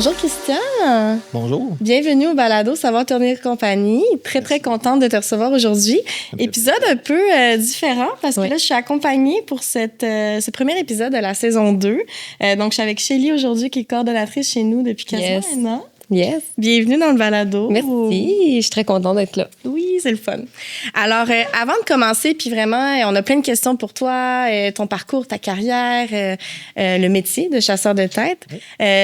Bonjour Christian. Bonjour. Bienvenue au balado Savoir tenir compagnie. Très contente de te recevoir aujourd'hui. Épisode un peu différent parce que là, je suis accompagnée pour ce premier épisode de la saison 2. Donc, je suis avec Shelly aujourd'hui qui est coordonnatrice chez nous depuis quasiment un an. Yes. Bienvenue dans le balado. Merci, je suis très contente d'être là. Oui, c'est le fun. Alors, avant de commencer, puis vraiment, on a plein de questions pour toi, ton parcours, ta carrière, le métier de chasseur de tête. Oui.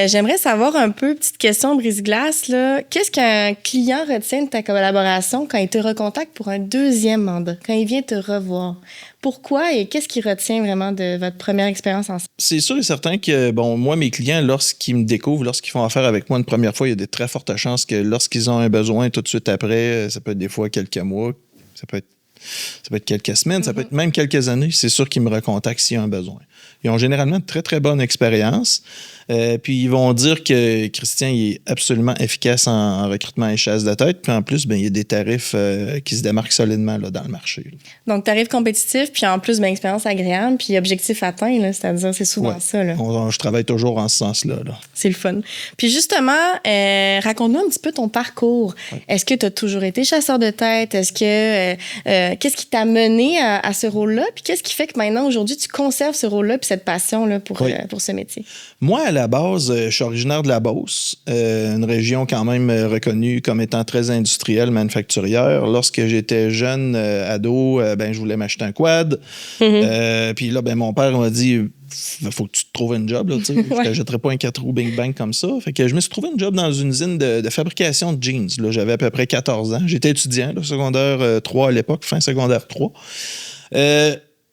J'aimerais savoir un peu, petite question brise-glace, là, qu'est-ce qu'un client retient de ta collaboration quand il te recontacte pour un deuxième mandat, quand il vient te revoir? Pourquoi et qu'est-ce qui retient vraiment de votre première expérience ensemble? C'est sûr et certain que, moi, mes clients, lorsqu'ils me découvrent, lorsqu'ils font affaire avec moi une première fois, il y a de très fortes chances que lorsqu'ils ont un besoin tout de suite après, ça peut être des fois quelques mois, ça peut être quelques semaines, ça peut être même quelques années, c'est sûr qu'ils me recontactent s'il y a un besoin. Ils ont généralement de très, très bonnes expériences. Puis ils vont dire que Christian il est absolument efficace en recrutement et chasse de tête. Puis en plus, il y a des tarifs qui se démarquent solidement là, dans le marché. Là. Donc, tarifs compétitifs, puis en plus, expérience agréable, puis objectif atteint, là, c'est-à-dire c'est souvent ça. Là. Je travaille toujours en ce sens-là. Là. C'est le fun. Puis justement, raconte-nous un petit peu ton parcours. Ouais. Est-ce que tu as toujours été chasseur de tête? Est-ce que qu'est-ce qui t'a mené à ce rôle-là? Puis qu'est-ce qui fait que maintenant, aujourd'hui, tu conserves ce rôle-là puis cette passion-là pour ce métier? Moi, à la base, je suis originaire de la Beauce, une région quand même reconnue comme étant très industrielle, manufacturière. Lorsque j'étais jeune, ado, je voulais m'acheter un quad. Puis là, mon père m'a dit... faut que tu te trouves un job, là, tu sais. Je ne t'achèterais pas un 4 roues Bing Bang comme ça. Fait que je me suis trouvé un job dans une usine de fabrication de jeans. Là, j'avais à peu près 14 ans. J'étais étudiant, là, secondaire 3 à l'époque, fin secondaire 3.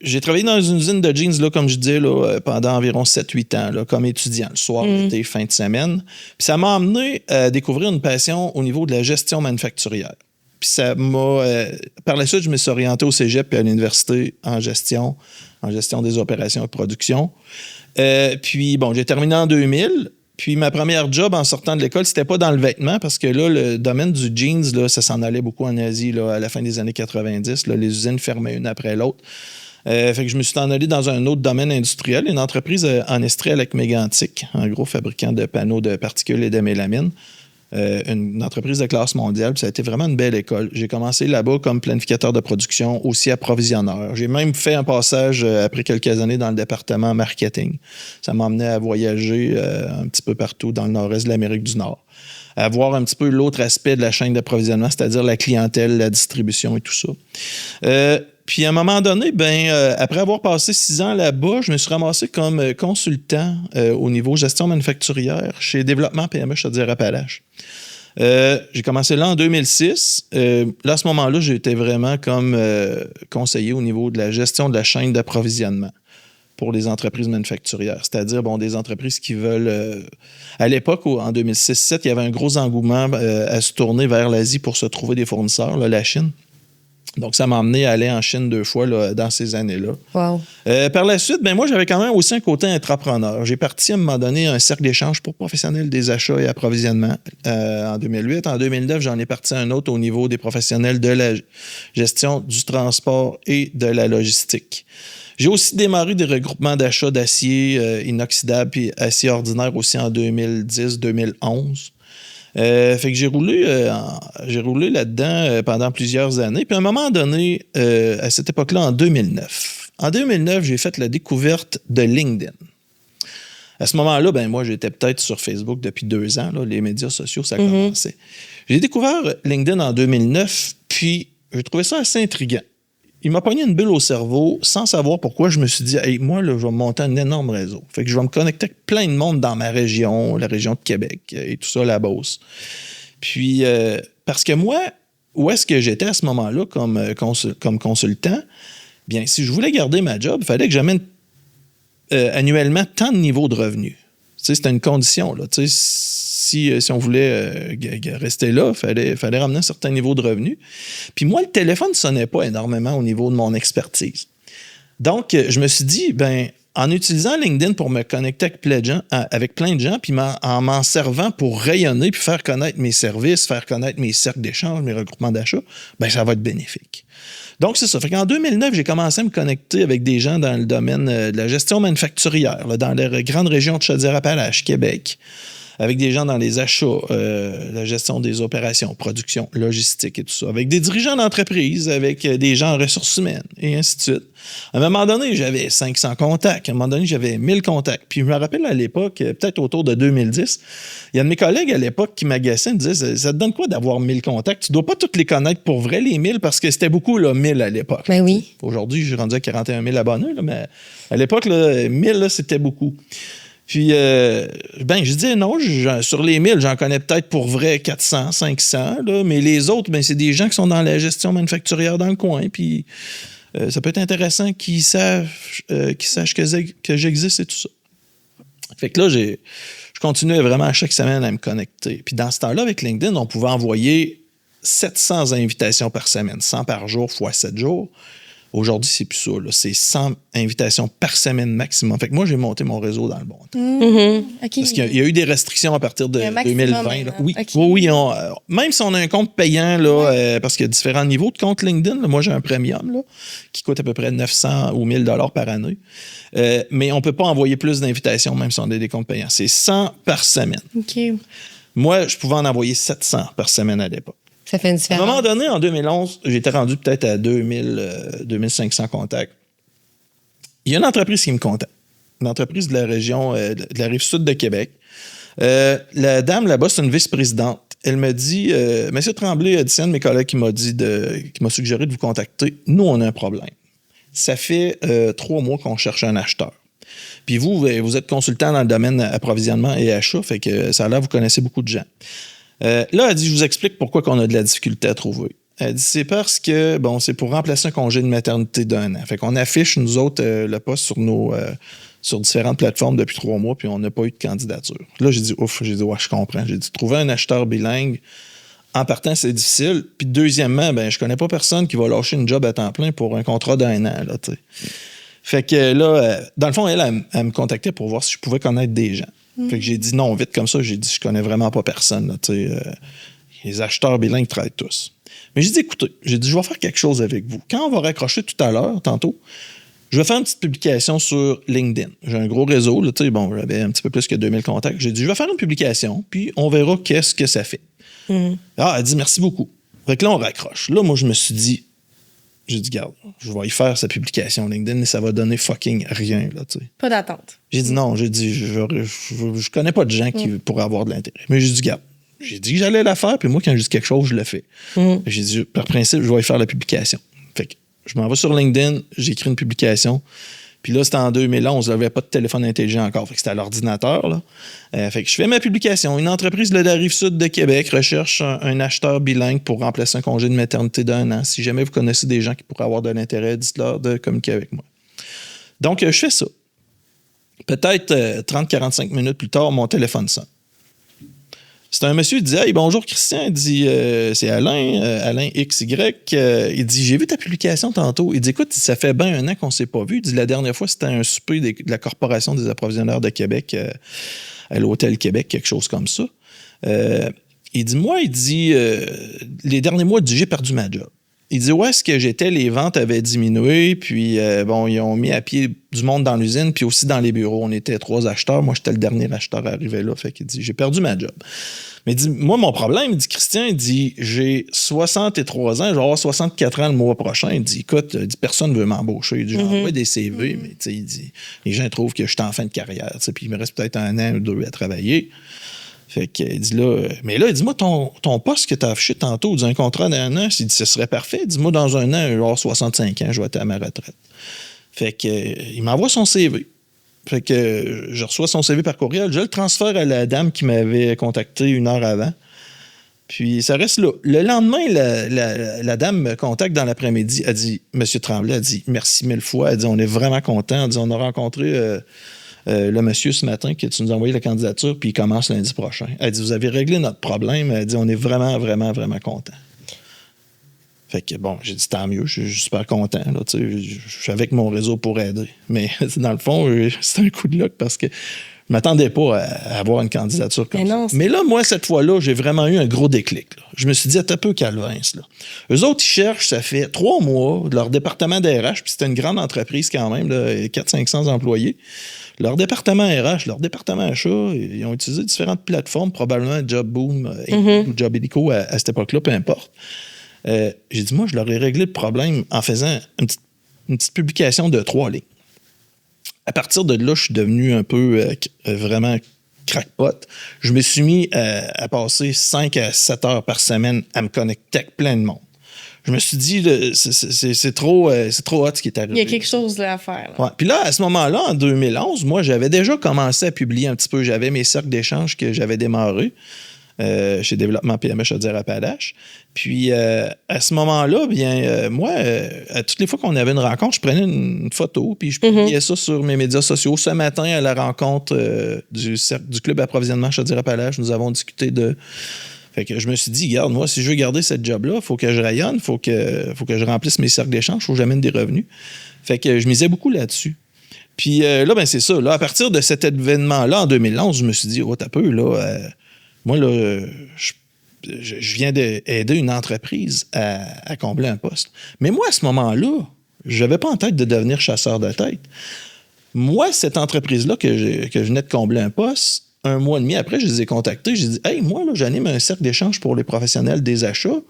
J'ai travaillé dans une usine de jeans, là, comme je disais, là, pendant environ 7-8 ans, là, comme étudiant, le soir, l'été, fin de semaine. Puis ça m'a amené à découvrir une passion au niveau de la gestion manufacturière. Puis ça m'a... par la suite, je me suis orienté au cégep et à l'université en gestion des opérations et de production. Puis, j'ai terminé en 2000. Puis, ma première job en sortant de l'école, c'était pas dans le vêtement parce que là, le domaine du jeans, là, ça s'en allait beaucoup en Asie là, à la fin des années 90. Là, les usines fermaient une après l'autre. Fait que je me suis en allé dans un autre domaine industriel, une entreprise en Estrie-Lac-Mégantic, en gros fabricant de panneaux de particules et de mélamine. Une entreprise de classe mondiale, puis ça a été vraiment une belle école. J'ai commencé là-bas comme planificateur de production, aussi approvisionneur. J'ai même fait un passage après quelques années dans le département marketing. Ça m'a amené à voyager un petit peu partout dans le nord-est de l'Amérique du Nord, à voir un petit peu l'autre aspect de la chaîne d'approvisionnement, c'est-à-dire la clientèle, la distribution et tout ça. Puis à un moment donné, après avoir passé 6 ans là-bas, je me suis ramassé comme consultant au niveau gestion manufacturière chez Développement PME Chaudière-Appalaches. J'ai commencé là en 2006. Là, à ce moment-là, j'étais vraiment comme conseiller au niveau de la gestion de la chaîne d'approvisionnement pour les entreprises manufacturières. C'est-à-dire, des entreprises qui veulent... à l'époque, en 2006-2007, il y avait un gros engouement à se tourner vers l'Asie pour se trouver des fournisseurs, là, la Chine. Donc, ça m'a amené à aller en Chine 2 fois là, dans ces années-là. Wow. Par la suite, moi, j'avais quand même aussi un côté entrepreneur. J'ai parti à un moment donné un cercle d'échange pour professionnels des achats et approvisionnement en 2008. En 2009, j'en ai parti un autre au niveau des professionnels de la gestion du transport et de la logistique. J'ai aussi démarré des regroupements d'achats d'acier inoxydable et acier ordinaire aussi en 2010-2011. Fait que j'ai roulé là-dedans pendant plusieurs années. Puis à un moment donné, à cette époque-là, en 2009, j'ai fait la découverte de LinkedIn. À ce moment-là, moi, j'étais peut-être sur Facebook depuis 2 ans. Là, les médias sociaux, ça commençait. J'ai découvert LinkedIn en 2009, puis j'ai trouvé ça assez intriguant. Il m'a pogné une bulle au cerveau sans savoir pourquoi. Je me suis dit, hey, moi, là, je vais me monter un énorme réseau. Fait que je vais me connecter avec plein de monde dans ma région, la région de Québec et tout ça, la Beauce. Puis, parce que moi, où est-ce que j'étais à ce moment-là comme consultant? Bien, si je voulais garder ma job, il fallait que j'amène annuellement tant de niveaux de revenus. Tu sais, c'était une condition, là. Tu sais, si on voulait rester là, il fallait ramener un certain niveau de revenus. Puis moi, le téléphone ne sonnait pas énormément au niveau de mon expertise. Donc, je me suis dit, en utilisant LinkedIn pour me connecter avec plein de gens, puis en m'en servant pour rayonner puis faire connaître mes services, faire connaître mes cercles d'échange, mes regroupements d'achat, ça va être bénéfique. Donc, c'est ça. Fait qu'en 2009, j'ai commencé à me connecter avec des gens dans le domaine de la gestion manufacturière, là, dans les grandes régions de Chaudière-Appalaches, Québec. avec des gens dans les achats, la gestion des opérations, production, logistique et tout ça, avec des dirigeants d'entreprise, avec des gens en ressources humaines et ainsi de suite. À un moment donné, j'avais 500 contacts. À un moment donné, j'avais 1000 contacts. Puis je me rappelle à l'époque, peut-être autour de 2010, il y a de mes collègues à l'époque qui m'agaçaient, me disaient, ça te donne quoi d'avoir 1000 contacts? Tu dois pas tous les connaître pour vrai, les 1000, parce que c'était beaucoup, là, 1000 à l'époque. Ben oui. Aujourd'hui, j'ai rendu à 41 000 abonnés, là, mais à l'époque, là, 1000, là, c'était beaucoup. Puis, je dis non, sur les 1000, j'en connais peut-être pour vrai 400, 500, là, mais les autres, c'est des gens qui sont dans la gestion manufacturière dans le coin, puis ça peut être intéressant qu'ils sachent que j'existe et tout ça. Fait que là, je continuais vraiment à chaque semaine à me connecter. Puis dans ce temps-là, avec LinkedIn, on pouvait envoyer 700 invitations par semaine, 100 par jour fois 7 jours. Aujourd'hui, c'est plus ça. Là. C'est 100 invitations par semaine maximum. Fait que moi, j'ai monté mon réseau dans le bon temps. OK. Parce qu'il y a eu des restrictions à partir de 2020. Là. Oui, okay. oui, même si on a un compte payant, là, parce qu'il y a différents niveaux de compte LinkedIn. Là, moi, j'ai un premium là, qui coûte à peu près 900 ou 1000 $ par année. Mais on ne peut pas envoyer plus d'invitations, même si on a des comptes payants. C'est 100 par semaine. OK. Moi, je pouvais en envoyer 700 par semaine à l'époque. Ça fait une différence. À un moment donné, en 2011, j'étais rendu peut-être à 2500 contacts. Il y a une entreprise qui me contacte. Une entreprise de la région, de la Rive-Sud de Québec. La dame là-bas, c'est une vice-présidente. Elle me dit, Monsieur Tremblay, c'est un de mes collègues qui m'a suggéré de vous contacter. Nous, on a un problème. Ça fait 3 mois qu'on cherche un acheteur. Puis vous êtes consultant dans le domaine approvisionnement et achat, fait que ça a l'air, vous connaissez beaucoup de gens. Là, elle dit, je vous explique pourquoi on a de la difficulté à trouver. Elle dit, c'est parce que, c'est pour remplacer un congé de maternité d'1 an. Fait qu'on affiche, nous autres, le poste sur différentes plateformes depuis 3 mois, puis on n'a pas eu de candidature. Là, j'ai dit, ouais, je comprends. J'ai dit, trouver un acheteur bilingue, en partant, c'est difficile. Puis deuxièmement, je connais pas personne qui va lâcher une job à temps plein pour un contrat d'1 an, là, tu sais. Fait que là, dans le fond, elle me contactait pour voir si je pouvais connaître des gens. Fait que j'ai dit non, vite comme ça. J'ai dit, je connais vraiment pas personne. Là, les acheteurs bilingues travaillent tous. Mais j'ai dit, écoutez, je vais faire quelque chose avec vous. Quand on va raccrocher tout à l'heure, tantôt, je vais faire une petite publication sur LinkedIn. J'ai un gros réseau. Là, j'avais un petit peu plus que 2000 contacts. J'ai dit, je vais faire une publication, puis on verra qu'est-ce que ça fait. Ah, elle dit, merci beaucoup. Fait que là, on raccroche. Là, moi, je me suis dit, j'ai dit, garde, je vais y faire sa publication LinkedIn et ça va donner fucking rien. Là, pas d'attente. J'ai dit non, j'ai dit, je connais pas de gens qui pourraient avoir de l'intérêt. Mais j'ai dit, garde, j'ai dit que j'allais la faire, puis moi, quand je dis quelque chose, je le fais. J'ai dit, par principe, je vais y faire la publication. Fait que je m'en vais sur LinkedIn, j'écris une publication. Puis là, c'était en 2011, j'avais pas de téléphone intelligent encore, fait que c'était à l'ordinateur. Là. Fait que je fais ma publication. Une entreprise de la Rive-Sud de Québec recherche un acheteur bilingue pour remplacer un congé de maternité d'1 an. Si jamais vous connaissez des gens qui pourraient avoir de l'intérêt, dites-leur de communiquer avec moi. Donc, je fais ça. Peut-être 30-45 minutes plus tard, mon téléphone sonne. C'est un monsieur qui dit « Hey, bonjour Christian », il dit c'est Alain, Alain XY. Il dit « J'ai vu ta publication tantôt ». Il dit « Écoute, ça fait bien 1 an qu'on ne s'est pas vu ». Il dit « La dernière fois, c'était un souper de la Corporation des approvisionneurs de Québec à l'Hôtel Québec, quelque chose comme ça. » Il dit « Moi, il dit les derniers mois, j'ai perdu ma job. » Il dit « Où est-ce que j'étais? Les ventes avaient diminué, puis ils ont mis à pied du monde dans l'usine, puis aussi dans les bureaux. On était 3 acheteurs. Moi, j'étais le dernier acheteur arrivé là. Fait qu'il dit « J'ai perdu ma job. » Mais il dit, moi, mon problème, il dit, Christian, il dit, j'ai 63 ans, je vais avoir 64 ans le mois prochain. Il dit, écoute, personne ne veut m'embaucher. Il dit, j'envoie des CV, mais il dit, les gens trouvent que je suis en fin de carrière, puis il me reste peut-être 1 an ou 2 à travailler. Fait qu'il dit là, mais là, il dit, moi, ton poste que tu as affiché tantôt, un contrat d'1 an, il dit, ce serait parfait. Il dit, moi, dans 1 an, je vais avoir 65 ans, je vais être à ma retraite. Fait qu'il m'envoie son CV. Fait que je reçois son CV par courriel. Je le transfère à la dame qui m'avait contacté 1 heure avant. Puis ça reste là. Le lendemain, la dame me contacte dans l'après-midi. Elle dit, Monsieur Tremblay, elle dit, merci 1000 fois. Elle dit, on est vraiment contents. Elle dit, on a rencontré le monsieur ce matin qui nous a envoyé la candidature, puis il commence lundi prochain. Elle dit, vous avez réglé notre problème. Elle dit, on est vraiment, vraiment, vraiment contents. Fait que bon, j'ai dit tant mieux, je suis super content. Là, je suis avec mon réseau pour aider. Mais dans le fond, c'est un coup de luck parce que Je m'attendais pas à avoir une candidature comme non, ça. Mais là, moi, cette fois-là, j'ai vraiment eu un gros déclic. Là. Je me suis dit, attends un peu, Calvin, là. Eux autres, ils cherchent, ça fait 3 mois, leur département d'RH, puis c'était une grande entreprise quand même, 400-500 employés. Leur département RH, leur département achat, ils ont utilisé différentes plateformes, probablement JobBoom ou Jobilico à cette époque-là, peu importe. J'ai dit, moi, je leur ai réglé le problème en faisant une petite publication de 3 lignes. À partir de là, je suis devenu un peu vraiment crackpot. Je me suis mis à passer 5 à 7 heures par semaine à me connecter avec plein de monde. Je me suis dit, c'est trop hot ce qui est arrivé. Il y a quelque chose là, à faire. Là. Ouais. Puis là, à ce moment-là, en 2011, moi, j'avais déjà commencé à publier un petit peu. J'avais mes cercles d'échange que j'avais démarrés chez Développement PME Chaudière-Appalaches. Puis, à ce moment-là, moi, à toutes les fois qu'on avait une rencontre, je prenais une photo, puis je publiais ça sur mes médias sociaux. Ce matin, à la rencontre du Club Approvisionnement Chaudière-Appalaches, nous avons discuté de... Fait que je me suis dit, regarde, moi, si je veux garder cette job-là, il faut que je rayonne, il faut que je remplisse mes cercles d'échange, il faut que j'amène des revenus. Fait que je misais beaucoup là-dessus. Puis là, c'est ça. Là, à partir de cet événement-là, en 2011, je me suis dit, t'as peu, là... moi, là, je viens d'aider une entreprise à combler un poste. Mais moi, à ce moment-là, je n'avais pas en tête de devenir chasseur de tête. Moi, cette entreprise-là que je venais de combler un poste, 1 mois et demi après, je les ai contactés. J'ai dit, hey, moi, là, j'anime un cercle d'échange pour les professionnels des achats.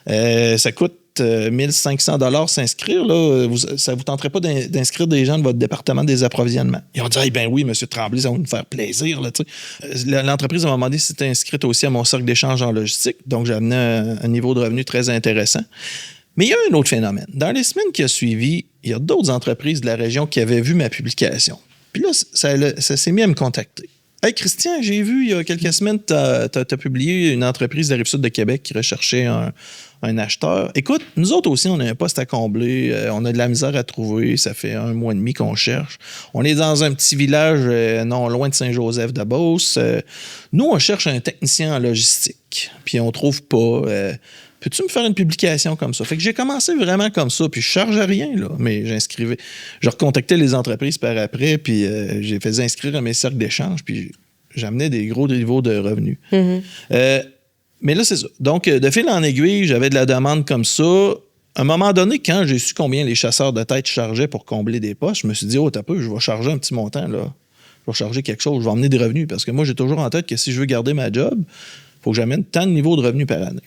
Ça coûte 1 500 $ s'inscrire. Là. Ça ne vous tenterait pas d'inscrire des gens de votre département des approvisionnements? Ils ont dit, hey, ben oui, M. Tremblay, ça va nous faire plaisir. Là, l'entreprise m'a demandé si c'était inscrite aussi à mon cercle d'échange en logistique. Donc, j'amenais un niveau de revenu très intéressant. Mais il y a un autre phénomène. Dans les semaines qui ont suivi, il y a d'autres entreprises de la région qui avaient vu ma publication. Puis là, ça s'est mis à me contacter. Hey Christian, j'ai vu il y a quelques semaines, tu as publié une entreprise de la Rive-Sud de Québec qui recherchait un acheteur. Écoute, nous autres aussi, on a un poste à combler. On a de la misère à trouver. Ça fait 1 mois et demi qu'on cherche. On est dans un petit village non loin de Saint-Joseph-de-Beauce. Nous, on cherche un technicien en logistique. Puis on trouve pas. Peux-tu me faire une publication comme ça? Fait que j'ai commencé vraiment comme ça, puis je chargeais rien, là, mais j'inscrivais. Je recontactais les entreprises par après, puis j'ai fait inscrire à mes cercles d'échange, puis j'amenais des gros niveaux de revenus. Mais là, c'est ça. Donc, de fil en aiguille, j'avais de la demande comme ça. À un moment donné, quand j'ai su combien les chasseurs de tête chargeaient pour combler des postes, je me suis dit, t'as peu, je vais charger un petit montant, là. Je vais charger quelque chose, je vais emmener des revenus, parce que moi, j'ai toujours en tête que si je veux garder ma job, il faut que j'amène tant de niveaux de revenus par année.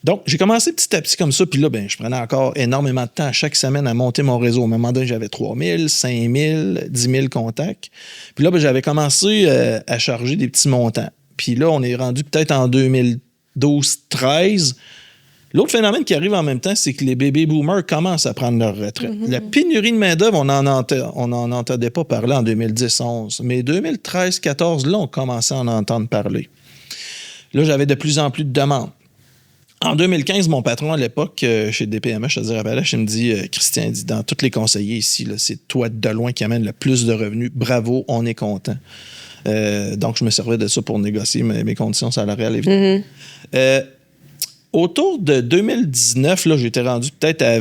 Donc, j'ai commencé petit à petit comme ça, puis là, je prenais encore énormément de temps chaque semaine à monter mon réseau. À un moment donné, j'avais 3 000, 5 000, 10 000 contacts. Puis là, j'avais commencé à charger des petits montants. Puis là, on est rendu peut-être en 2012-13. L'autre phénomène qui arrive en même temps, c'est que les baby boomers commencent à prendre leur retraite. La pénurie de main-d'œuvre, on n'en entendait pas parler en 2010-11. Mais 2013-14, là, on commençait à en entendre parler. Là, j'avais de plus en plus de demandes. En 2015, mon patron à l'époque, chez DPME, Chaudière-Appalaches, il me dit, Christian, il dit, dans tous les conseillers ici, là, c'est toi de loin qui amène le plus de revenus. Bravo, on est content. Donc, je me servais de ça pour négocier mes conditions salariales, évidemment. Autour de 2019, là, j'étais rendu peut-être à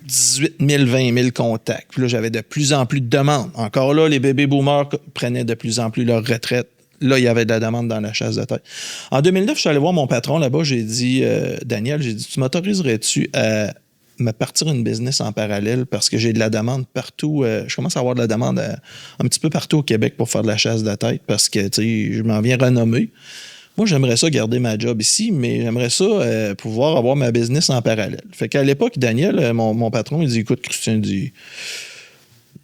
18 000, 20 000 contacts. Puis là, j'avais de plus en plus de demandes. Encore là, les bébés boomers prenaient de plus en plus leur retraite. Là, il y avait de la demande dans la chasse de tête. En 2009, je suis allé voir mon patron là-bas. J'ai dit, Daniel, tu m'autoriserais-tu à me partir une business en parallèle parce que j'ai de la demande partout. Je commence à avoir de la demande un petit peu partout au Québec pour faire de la chasse de tête parce que, tu sais, je m'en viens renommer. Moi, j'aimerais ça garder ma job ici, mais j'aimerais ça pouvoir avoir ma business en parallèle. Fait qu'à l'époque, Daniel, mon patron, il dit, écoute, Christian, il dit...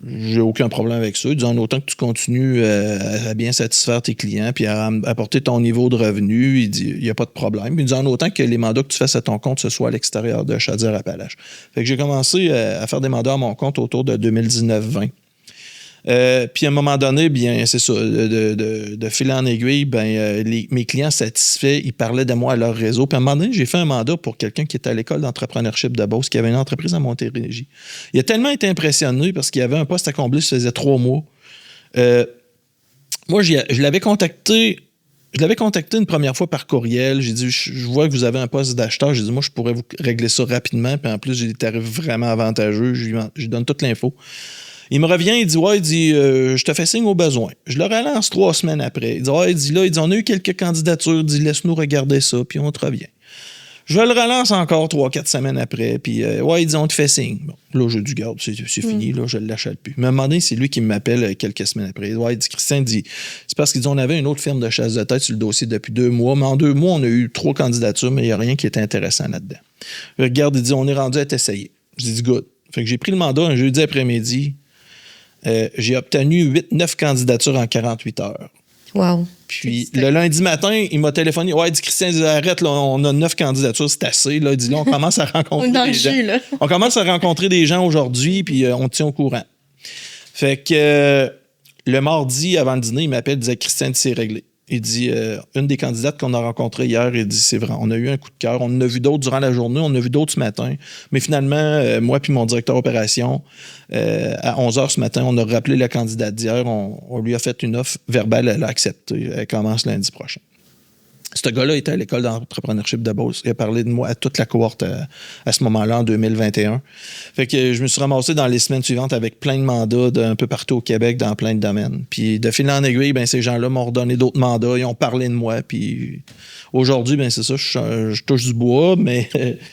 J'ai aucun problème avec ça. Disons, autant que tu continues à bien satisfaire tes clients puis à apporter ton niveau de revenu, il dit, il n'y a pas de problème. Puis disons, autant que les mandats que tu fasses à ton compte, ce soit à l'extérieur de Chaudière-Appalaches. Fait que j'ai commencé à faire des mandats à mon compte autour de 2019-20. Puis à un moment donné, bien, c'est ça, de fil en aiguille, mes clients satisfaits, ils parlaient de moi à leur réseau. Puis à un moment donné, j'ai fait un mandat pour quelqu'un qui était à l'école d'entrepreneurship de Beauce, qui avait une entreprise à Montérégie. Il a tellement été impressionné parce qu'il y avait un poste à combler, ça faisait 3 mois. Moi, je l'avais contacté une première fois par courriel. J'ai dit, je vois que vous avez un poste d'acheteur. J'ai dit, moi, je pourrais vous régler ça rapidement. Puis en plus, j'ai des tarifs vraiment avantageux. Je lui donne toute l'info. Il me revient, il dit, ouais, il dit, je te fais signe au besoin. Je le relance 3 semaines après. Il dit, ouais, il dit, on a eu quelques candidatures, il dit, laisse-nous regarder ça, puis on te revient. Je le relance encore 3-4 semaines après, puis ouais, il dit, on te fait signe. Bon, là, j'ai dit, garde, c'est fini, là, je ne l'achète plus. Mais à un moment donné, c'est lui qui m'appelle quelques semaines après. Ouais, il dit, Christian dit, c'est parce qu'il dit, on avait une autre firme de chasse de tête sur le dossier depuis 2 mois, mais en 2 mois, on a eu 3 candidatures, mais il n'y a rien qui était intéressant là-dedans. Regarde, il dit, on est rendu à t'essayer. J'ai dit, good. Fait que j'ai pris le mandat un jeudi après-midi. J'ai obtenu 8-9 candidatures en 48 heures. Wow. Puis le lundi matin, il m'a téléphoné. Ouais, il dit, Christian, il dit, arrête, là, on a 9 candidatures, c'est assez. Là. Il dit, là, on commence à rencontrer des gens. Là. On commence à rencontrer des gens aujourd'hui, puis on te tient au courant. Fait que le mardi, avant le dîner, il m'appelle, il disait, Christian, c'est réglé. Il dit, une des candidates qu'on a rencontrées hier, il dit, c'est vrai, on a eu un coup de cœur. On en a vu d'autres durant la journée, on en a vu d'autres ce matin. Mais finalement, moi puis mon directeur opération, à 11h ce matin, on a rappelé la candidate d'hier. On lui a fait une offre verbale, elle a accepté. Elle commence lundi prochain. Ce gars-là était à l'école d'entrepreneurship de Beauce. Il a parlé de moi à toute la cohorte à ce moment-là, en 2021. Fait que je me suis ramassé dans les semaines suivantes avec plein de mandats d'un peu partout au Québec, dans plein de domaines. Puis de fil en aiguille, ben, ces gens-là m'ont redonné d'autres mandats. Ils ont parlé de moi. Puis aujourd'hui, ben, c'est ça, je touche du bois, mais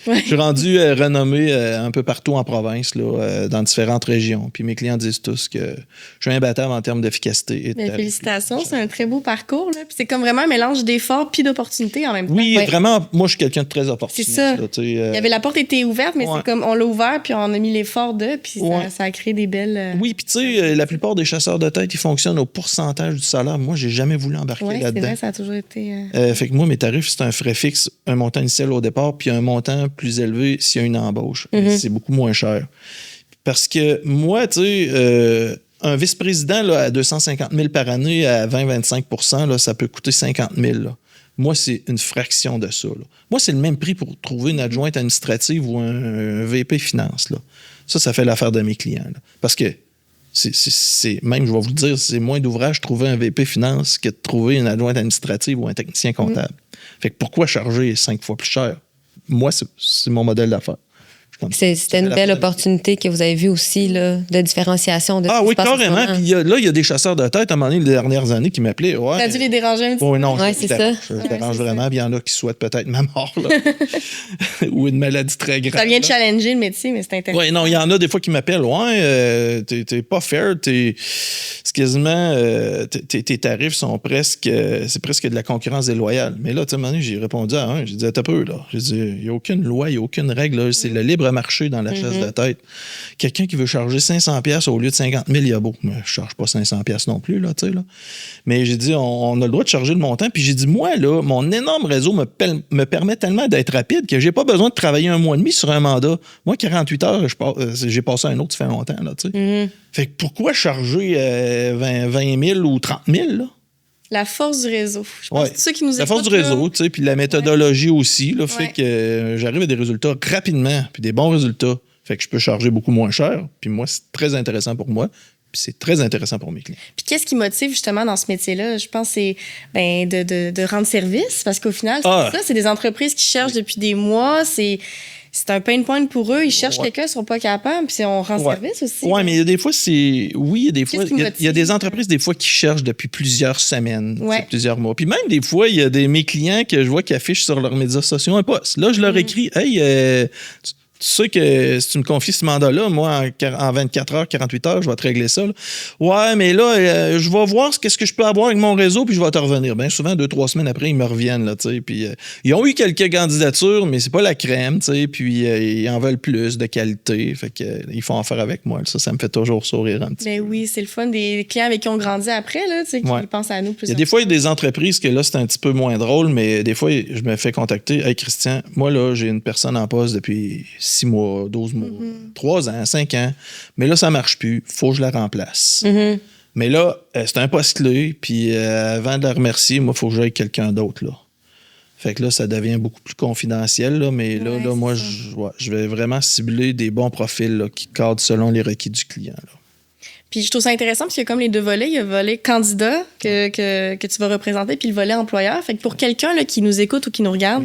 je suis rendu renommé un peu partout en province, là, dans différentes régions. Puis mes clients disent tous que je suis imbattable en termes d'efficacité. Félicitations, c'est un très beau parcours. Là. Puis c'est comme vraiment un mélange d'efforts puis d'opportunités en même temps. Oui, vraiment, moi, je suis quelqu'un de très opportuniste. C'est ça. Là, il y avait la porte était ouverte, mais c'est comme on l'a ouvert puis on a mis l'effort de, puis ça a créé des belles... Oui, puis tu sais, la plupart des chasseurs de tête, ils fonctionnent au pourcentage du salaire. Moi, j'ai jamais voulu embarquer là-dedans. Oui, c'est vrai, ça a toujours été... Fait que moi, mes tarifs, c'est un frais fixe, un montant initial au départ, puis un montant plus élevé s'il y a une embauche. C'est beaucoup moins cher. Parce que moi, tu sais... un vice-président là, à 250 000 par année à 20-25 % là, ça peut coûter 50 000. Là. Moi, c'est une fraction de ça. Là. Moi, c'est le même prix pour trouver une adjointe administrative ou un VP finance. Là. Ça fait l'affaire de mes clients. Là. Parce que, même, je vais vous le dire, c'est moins d'ouvrage de trouver un VP finance que de trouver une adjointe administrative ou un technicien comptable. Fait que pourquoi charger 5 fois plus cher? Moi, c'est mon modèle d'affaires. C'était une belle opportunité que vous avez vue aussi, là, de différenciation. De oui, carrément. Puis là, il y a des chasseurs de tête, à un moment donné, les dernières années, qui m'appelaient. Ouais, t'as dû les déranger un petit peu. Oui, non, c'est ça. Je dérange vraiment. Il y en a qui souhaitent peut-être ma mort, là. Ou une maladie très grave. Ça vient de challenger le métier, mais c'est intéressant. Oui, non, il y en a des fois qui m'appellent. Ouais, t'es pas fair. C'est quasiment... tes tarifs sont presque... c'est presque de la concurrence déloyale. Mais là, tu sais, à un moment donné, j'ai répondu à un. J'ai dit, attends un peu, là. J'ai dit, il n'y a aucune loi, il n'y a aucune règle. Là. C'est le libre marché dans la chasse de tête. Quelqu'un qui veut charger 500$ au lieu de 50 000, il y a beau. Mais je charge pas 500$ non plus, là, tu sais, là. Mais j'ai dit, on a le droit de charger le montant. Puis j'ai dit, moi, là, mon énorme réseau me permet tellement d'être rapide que j'ai pas besoin de travailler 1 mois et demi sur un mandat. Moi, 48 heures, j'ai passé à un autre, ça fait longtemps, là, tu sais. Fait que pourquoi charger 20 000 ou 30 000, là? La force du réseau. Je pense que c'est ça qui nous la force du réseau, tu sais, puis la méthodologie aussi, là, fait que j'arrive à des résultats rapidement, puis des bons résultats. Fait que je peux charger beaucoup moins cher. Puis moi, c'est très intéressant pour moi. Puis c'est très intéressant pour mes clients. Puis qu'est-ce qui motive justement dans ce métier-là? Je pense que c'est de rendre service. Parce qu'au final, c'est des entreprises qui cherchent depuis des mois. C'est un pain point pour eux. Ils cherchent quelqu'un, ils ne sont pas capables. Puis on rend service aussi. Oui, mais il y a des fois, il y a des entreprises, des fois, qui cherchent depuis plusieurs semaines, plusieurs mois. Puis même, des fois, il y a mes clients que je vois qui affichent sur leurs médias sociaux un poste. Là, je leur écris, hey, tu sais que si tu me confies ce mandat-là, moi, en 24 heures, 48 heures, je vais te régler ça. Là. Ouais, mais là, je vais voir qu'est-ce que je peux avoir avec mon réseau, puis je vais te revenir. Bien souvent, 2-3 semaines après, ils me reviennent. Là, puis, ils ont eu quelques candidatures, mais c'est pas la crème. Puis ils en veulent plus de qualité. Fait que, ils font affaire avec moi. Ça me fait toujours sourire un petit peu. Oui, c'est le fun des clients avec qui on grandit après, là, qui pensent à nous plus. Il y a des fois, il y a des entreprises que là, c'est un petit peu moins drôle, mais des fois, je me fais contacter. Hey, Christian, moi, là, j'ai une personne en poste depuis 6 mois, 12 mois, 3 ans, 5 ans. Mais là, ça marche plus. Faut que je la remplace. Mais là, c'est un poste clé. Puis avant de la remercier, moi, il faut que j'aille quelqu'un d'autre, là. Fait que là, ça devient beaucoup plus confidentiel. Là, mais là, moi, je vais vraiment cibler des bons profils là, qui cadrent selon les requis du client. Là. Puis je trouve ça intéressant parce qu'il y a comme les deux volets. Il y a le volet candidat que tu vas représenter, puis le volet employeur. Fait que pour quelqu'un là, qui nous écoute ou qui nous regarde,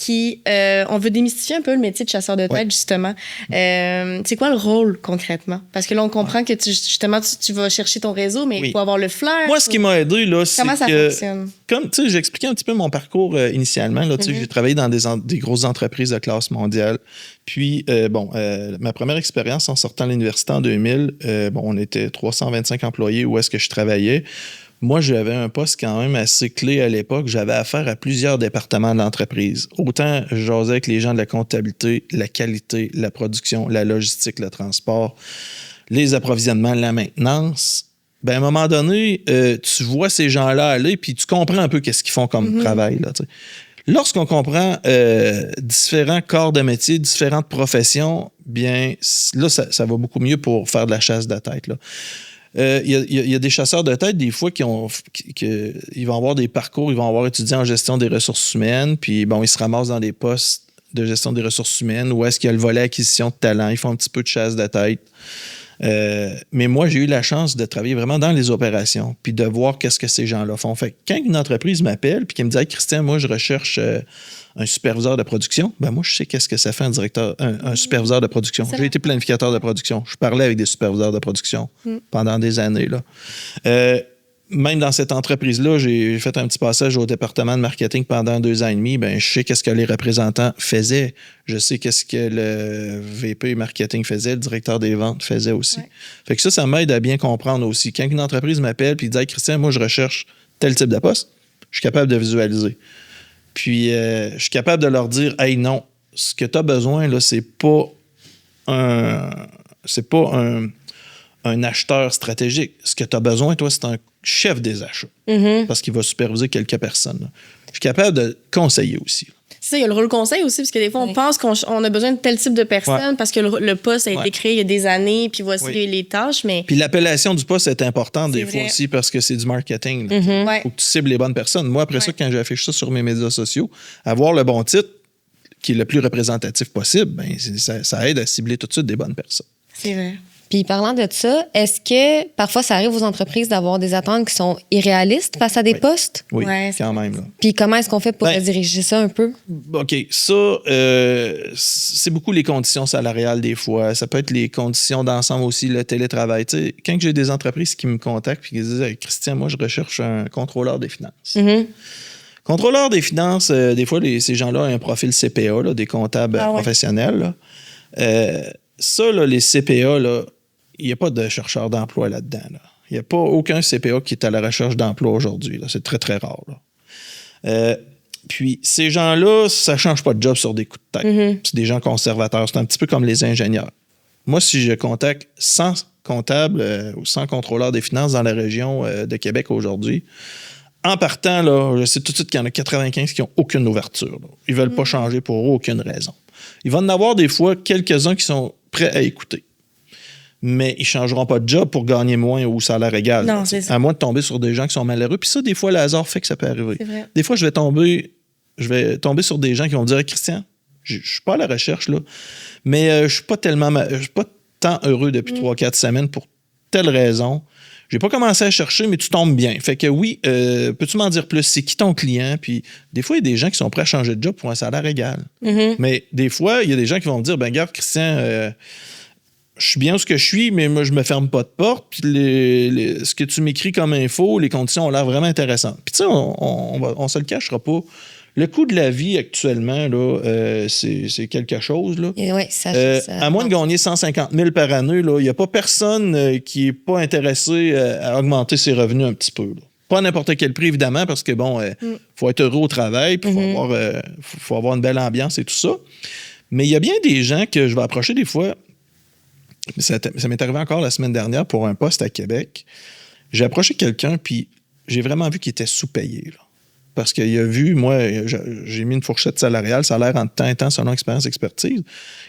on veut démystifier un peu le métier de chasseur de tête, justement. C'est quoi le rôle concrètement? Parce que là, on comprend que tu vas chercher ton réseau, mais il faut avoir le flair. Moi, ce qui m'a aidé, là, c'est comment ça fonctionne? Comme, tu sais, j'ai expliqué un petit peu mon parcours initialement. Là, j'ai travaillé dans des grosses entreprises de classe mondiale. Puis, ma première expérience en sortant de l'université en 2000, on était 325 employés où est-ce que je travaillais. Moi, j'avais un poste quand même assez clé à l'époque. J'avais affaire à plusieurs départements de l'entreprise. Autant je jasais avec les gens de la comptabilité, la qualité, la production, la logistique, le transport, les approvisionnements, la maintenance. À un moment donné, tu vois ces gens-là aller puis tu comprends un peu qu'est-ce qu'ils font comme travail. Là, lorsqu'on comprend différents corps de métier, différentes professions, bien là, ça va beaucoup mieux pour faire de la chasse de tête. Il y a des chasseurs de tête, des fois, ils vont avoir des parcours, ils vont avoir étudié en gestion des ressources humaines, puis ils se ramassent dans des postes de gestion des ressources humaines où est-ce qu'il y a le volet acquisition de talent, ils font un petit peu de chasse de tête. Mais moi, j'ai eu la chance de travailler vraiment dans les opérations puis de voir qu'est-ce que ces gens-là font. Fait que quand une entreprise m'appelle puis qu'elle me dit « Hey, Christian, moi, je recherche un superviseur de production », moi, je sais qu'est-ce que ça fait un superviseur de production. J'ai été planificateur de production. Je parlais avec des superviseurs de production pendant des années. Là. Même dans cette entreprise-là, j'ai fait un petit passage au département de marketing pendant 2 ans et demi. Je sais qu'est-ce que les représentants faisaient. Je sais qu'est-ce que le VP marketing faisait, le directeur des ventes faisait aussi. Ouais. Fait que ça m'aide à bien comprendre aussi. Quand une entreprise m'appelle et dit « Hey, Christian, moi, je recherche tel type de poste », je suis capable de visualiser. Puis, je suis capable de leur dire « Hey, non, ce que tu as besoin, là, c'est pas un acheteur stratégique. Ce que tu as besoin, toi, c'est un chef des achats. Parce qu'il va superviser quelques personnes. Là. Je suis capable de conseiller aussi. C'est ça, il y a le rôle conseil aussi, parce que des fois, on pense qu'on a besoin de tel type de personne parce que le poste a été créé il y a des années, puis voici les tâches. Mais... Puis l'appellation du poste est importante des fois aussi parce que c'est du marketing. Il faut que tu cibles les bonnes personnes. Moi, après ça, quand j'affiche ça sur mes médias sociaux, avoir le bon titre qui est le plus représentatif possible, ça aide à cibler tout de suite des bonnes personnes. C'est vrai. Puis parlant de ça, est-ce que parfois ça arrive aux entreprises d'avoir des attentes qui sont irréalistes face à des postes? Oui, quand même. Là. Puis comment est-ce qu'on fait pour diriger ça un peu? OK, ça, c'est beaucoup les conditions salariales des fois. Ça peut être les conditions d'ensemble aussi, le télétravail. Tu sais, quand j'ai des entreprises qui me contactent et qui disent hey, « Christian, moi, je recherche un contrôleur des finances. Contrôleur des finances, des fois, ces gens-là ont un profil CPA, là, des comptables professionnels. Là. Ça, là, les CPA, là, il n'y a pas de chercheur d'emploi là-dedans. Là. Il n'y a pas aucun CPA qui est à la recherche d'emploi aujourd'hui. Là. C'est très, très rare. Là. Puis, ces gens-là, ça ne change pas de job sur des coups de tête. C'est des gens conservateurs. C'est un petit peu comme les ingénieurs. Moi, si je contacte 100 comptables ou 100 contrôleurs des finances dans la région de Québec aujourd'hui, en partant, là, je sais tout de suite qu'il y en a 95 qui n'ont aucune ouverture. Là. Ils ne veulent pas changer pour aucune raison. Il va en avoir des fois quelques-uns qui sont prêts à écouter. Mais ils ne changeront pas de job pour gagner moins ou salaire égal. Non, c'est ça. À moins de tomber sur des gens qui sont malheureux. Puis ça, des fois, le hasard fait que ça peut arriver. Des fois, je vais tomber sur des gens qui vont me dire « Christian, je ne suis pas à la recherche, là, mais je ne suis pas tant heureux depuis 3-4 semaines pour telle raison. Je n'ai pas commencé à chercher, mais tu tombes bien. Fait que oui, peux-tu m'en dire plus? C'est qui ton client? » Puis des fois, il y a des gens qui sont prêts à changer de job pour un salaire égal. Mais des fois, il y a des gens qui vont me dire « Ben, regarde, Christian, je suis bien où ce que je suis, mais moi, je me ferme pas de porte. Puis ce que tu m'écris comme info, les conditions ont l'air vraiment intéressantes. » Puis tu sais, on se le cachera pas. Le coût de la vie actuellement, là, c'est quelque chose. Là. Ça, à moins de gagner 150 000 par année, il n'y a pas personne qui n'est pas intéressé à augmenter ses revenus un petit peu. Là. Pas à n'importe quel prix, évidemment, parce que bon, faut être heureux au travail, puis faut avoir une belle ambiance et tout ça. Mais il y a bien des gens que je vais approcher des fois. Ça m'est arrivé encore la semaine dernière pour un poste à Québec. J'ai approché quelqu'un, puis j'ai vraiment vu qu'il était sous-payé. Là. Parce qu'il a vu, moi, j'ai mis une fourchette salariale, salaire en temps et temps selon expérience et expertise.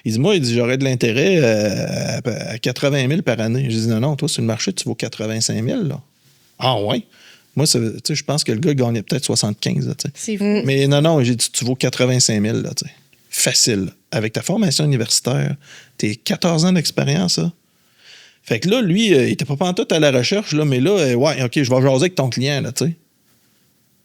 Il dit, j'aurais de l'intérêt à 80 000 par année. J'ai dit, non, toi, sur le marché, tu vaux 85 000. Là. Ah ouais? Moi, je pense que le gars gagnait peut-être 75. Là, c'est fou. Mais non, j'ai dit, tu vaux 85 000. Là, facile. Avec ta formation universitaire, tes 14 ans d'expérience, là. Fait que là, lui, il était pas pantoute à la recherche, là, mais là, ouais, OK, je vais jaser avec ton client, là, tu sais.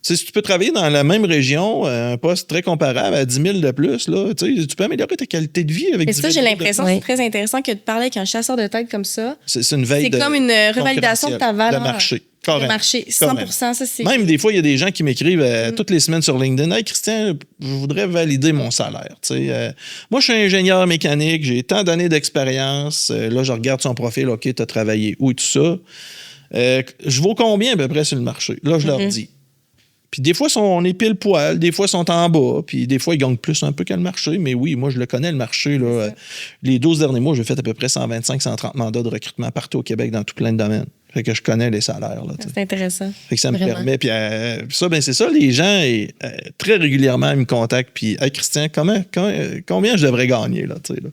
Tu sais, si tu peux travailler dans la même région, un poste très comparable à 10 000 de plus, là, tu peux améliorer ta qualité de vie avec Mais 10 ça, 000 j'ai de l'impression que c'est très intéressant que de parler avec un chasseur de tête comme ça. C'est une veille C'est comme une revalidation de ta valeur. de marché. De Carrément. marché. 100%, ça, c'est... Même des fois, il y a des gens qui m'écrivent toutes les semaines sur LinkedIn. Hey, Christian, je voudrais valider mon salaire. Moi, je suis ingénieur mécanique, j'ai tant d'années d'expérience. Là, je regarde son profil. OK, tu as travaillé où et tout ça. Je vaux combien à peu près sur le marché? Là, je leur dis. Puis des fois, on est pile poil, des fois, ils sont en bas, puis des fois, ils gagnent plus un peu que le marché. Mais oui, moi, je le connais, le marché. Là. Les 12 derniers mois, j'ai fait à peu près 125-130 mandats de recrutement partout au Québec dans tout plein de domaines. Fait que je connais les salaires. Là, c'est intéressant. Fait que ça me permet. Puis ça, ben c'est ça, les gens, très régulièrement, ils me contactent. Puis, hey, Christian, combien je devrais gagner? Là, là?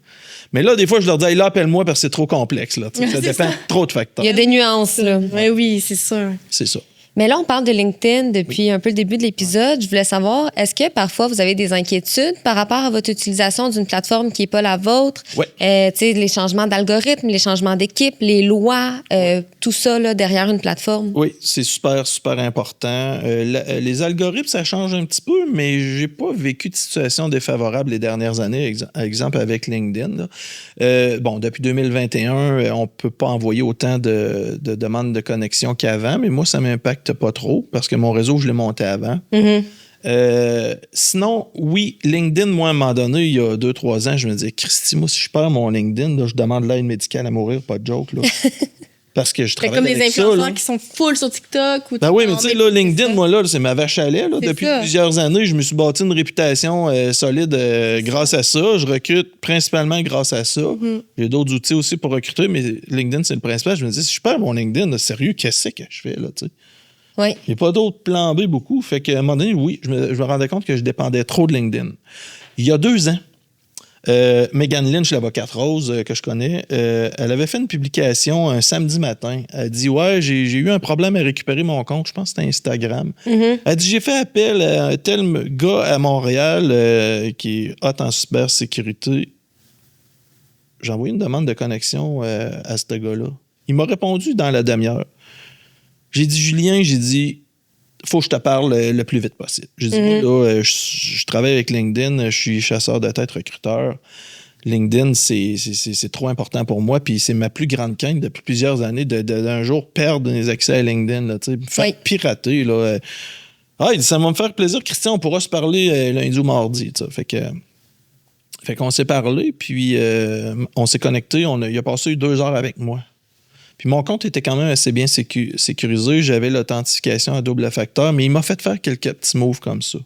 Mais là, des fois, je leur dis, hey, là, appelle-moi parce que c'est trop complexe. Là, ça dépend trop de facteurs. Il y a des nuances. Là. Oui, c'est sûr. C'est ça. Mais là, on parle de LinkedIn depuis un peu le début de l'épisode. Je voulais savoir, est-ce que parfois vous avez des inquiétudes par rapport à votre utilisation d'une plateforme qui n'est pas la vôtre? Oui. Les changements d'algorithmes, les changements d'équipe, les lois, tout ça là, derrière une plateforme? Oui, c'est super, super important. Les algorithmes, ça change un petit peu, mais j'ai pas vécu de situation défavorable les dernières années, exemple avec LinkedIn. Là. Depuis 2021, on peut pas envoyer autant de demandes de connexion qu'avant, mais moi, ça m'impacte pas trop parce que mon réseau, je l'ai monté avant. Sinon, oui, LinkedIn, moi, à un moment donné, il y a 2-3 ans, je me disais, Christy, moi, si je perds mon LinkedIn, là, je demande l'aide médicale à mourir, pas de joke. Là. Parce que je travaille comme avec des ça. influenceurs qui sont full sur TikTok. Ou ben oui, mais tu sais, là, LinkedIn, moi, là, c'est ma vache à lait. Là. Depuis ça. plusieurs années, je me suis bâti une réputation solide grâce à ça. Je recrute principalement grâce à ça. J'ai d'autres outils aussi pour recruter, mais LinkedIn, c'est le principal. Je me dis, si je perds mon LinkedIn, là, sérieux, qu'est-ce que je fais, là, tu sais? Oui. Il n'y a pas d'autres plans B beaucoup. Fait qu'à un moment donné, oui, je me rendais compte que je dépendais trop de LinkedIn. Il y a 2 ans, Megan Lynch, l'avocate rose que je connais, elle avait fait une publication un samedi matin. Elle dit, ouais, j'ai eu un problème à récupérer mon compte. Je pense que c'était Instagram. Elle dit, j'ai fait appel à un tel gars à Montréal qui est hot en cybersécurité. J'ai envoyé une demande de connexion à ce gars-là. Il m'a répondu dans la demi-heure. J'ai dit, Julien, faut que je te parle le plus vite possible. J'ai dit, moi, là, je travaille avec LinkedIn, je suis chasseur de tête, recruteur. LinkedIn, c'est trop important pour moi, puis c'est ma plus grande crainte depuis plusieurs années d'un jour perdre les accès à LinkedIn, là, me faire pirater. Là. Il dit, ça va me faire plaisir, Christian, on pourra se parler lundi ou mardi. Fait qu'on s'est parlé, puis on s'est connecté, il a passé 2 heures avec moi. Puis mon compte était quand même assez bien sécurisé. J'avais l'authentification à double facteur, mais il m'a fait faire quelques petits moves comme ça.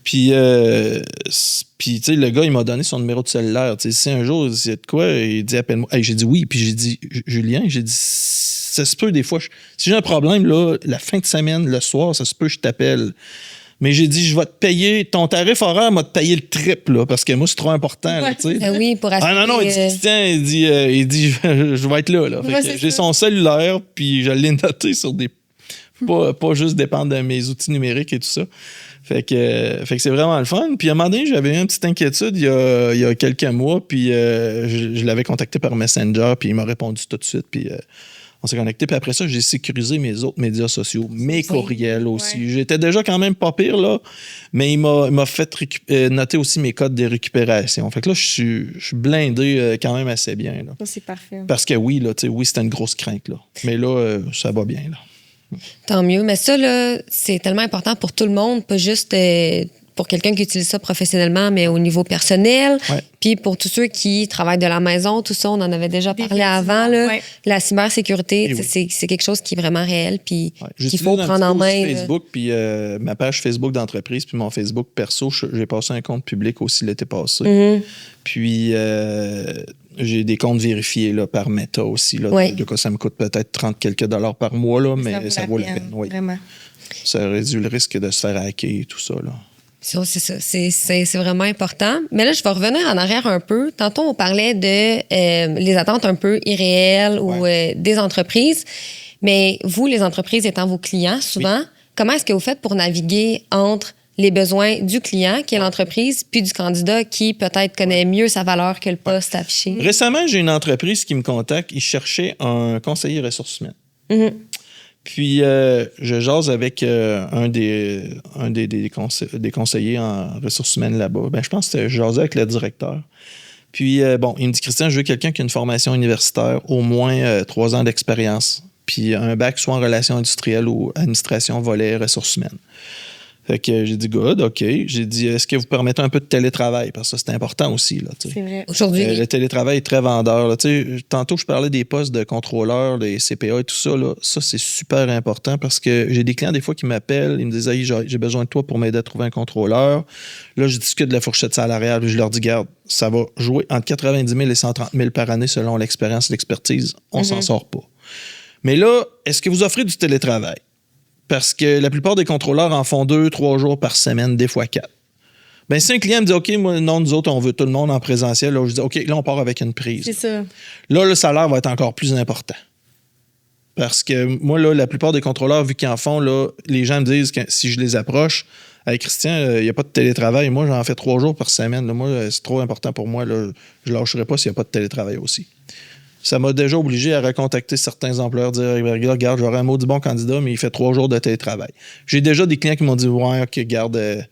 Puis, tu sais, le gars, il m'a donné son numéro de cellulaire. Tu sais, si un jour, il dit de quoi, il dit appelle-moi. Hey, j'ai dit oui. Puis j'ai dit, Julien, ça se peut des fois. Si j'ai un problème, là, la fin de semaine, le soir, ça se peut, je t'appelle. Mais j'ai dit, je vais te payer, ton tarif horaire m'a te payer le triple, là, parce que moi, c'est trop important. Là, oui, pour assurer... non, il dit, Christian, il dit je vais être là. Fait que j'ai son cellulaire, puis je l'ai noté sur des... pas juste dépendre de mes outils numériques et tout ça. Fait que c'est vraiment le fun. Puis à un moment donné, j'avais une petite inquiétude il y a quelques mois, puis je l'avais contacté par Messenger, puis il m'a répondu tout de suite, puis... on s'est connecté, puis après ça, j'ai sécurisé mes autres médias sociaux, mes courriels aussi. Ouais. J'étais déjà quand même pas pire, là, mais il m'a fait noter aussi mes codes de récupération. Fait que là, je suis blindé quand même assez bien. Là. Ça, c'est parfait. Parce que oui, là, oui, c'était une grosse crainte, là. Mais là, ça va bien, là. Tant mieux. Mais ça, là, c'est tellement important pour tout le monde, pas juste... pour quelqu'un qui utilise ça professionnellement, mais au niveau personnel. Ouais. Puis pour tous ceux qui travaillent de la maison, tout ça, on en avait déjà parlé avant. Là. Ouais. La cybersécurité, c'est quelque chose qui est vraiment réel puis qu'il faut prendre en main. Facebook, puis ma page Facebook d'entreprise, puis mon Facebook perso, j'ai passé un compte public aussi l'été passé. Puis j'ai des comptes vérifiés là, par Meta aussi. Là. De quoi ça me coûte peut-être 30 quelques dollars par mois, là, mais ça vaut la peine. Oui. Vraiment. Ça réduit le risque de se faire hacker et tout ça. Là. C'est ça. C'est vraiment important. Mais là, je vais revenir en arrière un peu. Tantôt, on parlait de les attentes un peu irréelles ou des entreprises. Mais vous, les entreprises étant vos clients, souvent, comment est-ce que vous faites pour naviguer entre les besoins du client, qui est l'entreprise, puis du candidat qui peut-être connaît mieux sa valeur que le poste affiché. Récemment, j'ai une entreprise qui me contacte. Ils cherchaient un conseiller ressources humaines. Mhm. Puis, je jase avec un des conseillers en ressources humaines là-bas. Je pense que je jasais avec le directeur. Puis, il me dit, Christian, je veux quelqu'un qui a une formation universitaire, au moins 3 ans d'expérience, puis un bac soit en relations industrielles ou administration, volet ressources humaines. Fait que j'ai dit, good, OK. J'ai dit, est-ce que vous permettez un peu de télétravail? Parce que ça, c'est important aussi. Là, c'est vrai. Aujourd'hui, le télétravail est très vendeur. Là. Tantôt, je parlais des postes de contrôleurs, des CPA et tout ça. Là. Ça, c'est super important parce que j'ai des clients, des fois, qui m'appellent. Ils me disent, hey, j'ai besoin de toi pour m'aider à trouver un contrôleur. Là, je discute de la fourchette salariale. Je leur dis, garde, ça va jouer entre 90 000 et 130 000 par année selon l'expérience et l'expertise. On s'en sort pas. Mais là, est-ce que vous offrez du télétravail? Parce que la plupart des contrôleurs en font 2-3 jours par semaine, des fois 4. Si un client me dit, OK, moi, non, nous autres, on veut tout le monde en présentiel, là, je dis, OK, là, on part avec une prise. C'est ça. Là, le salaire va être encore plus important. Parce que moi, là, la plupart des contrôleurs, vu qu'ils en font, là, les gens me disent que si je les approche, hey, Christian, il n'y a pas de télétravail. Moi, j'en fais 3 jours par semaine. Là. Moi, c'est trop important pour moi. Là. Je ne lâcherai pas s'il n'y a pas de télétravail aussi. Ça m'a déjà obligé à recontacter certains employeurs, dire regarde, j'aurais un maudit bon candidat, mais il fait 3 jours de télétravail. J'ai déjà des clients qui m'ont dit ouais, OK, garde,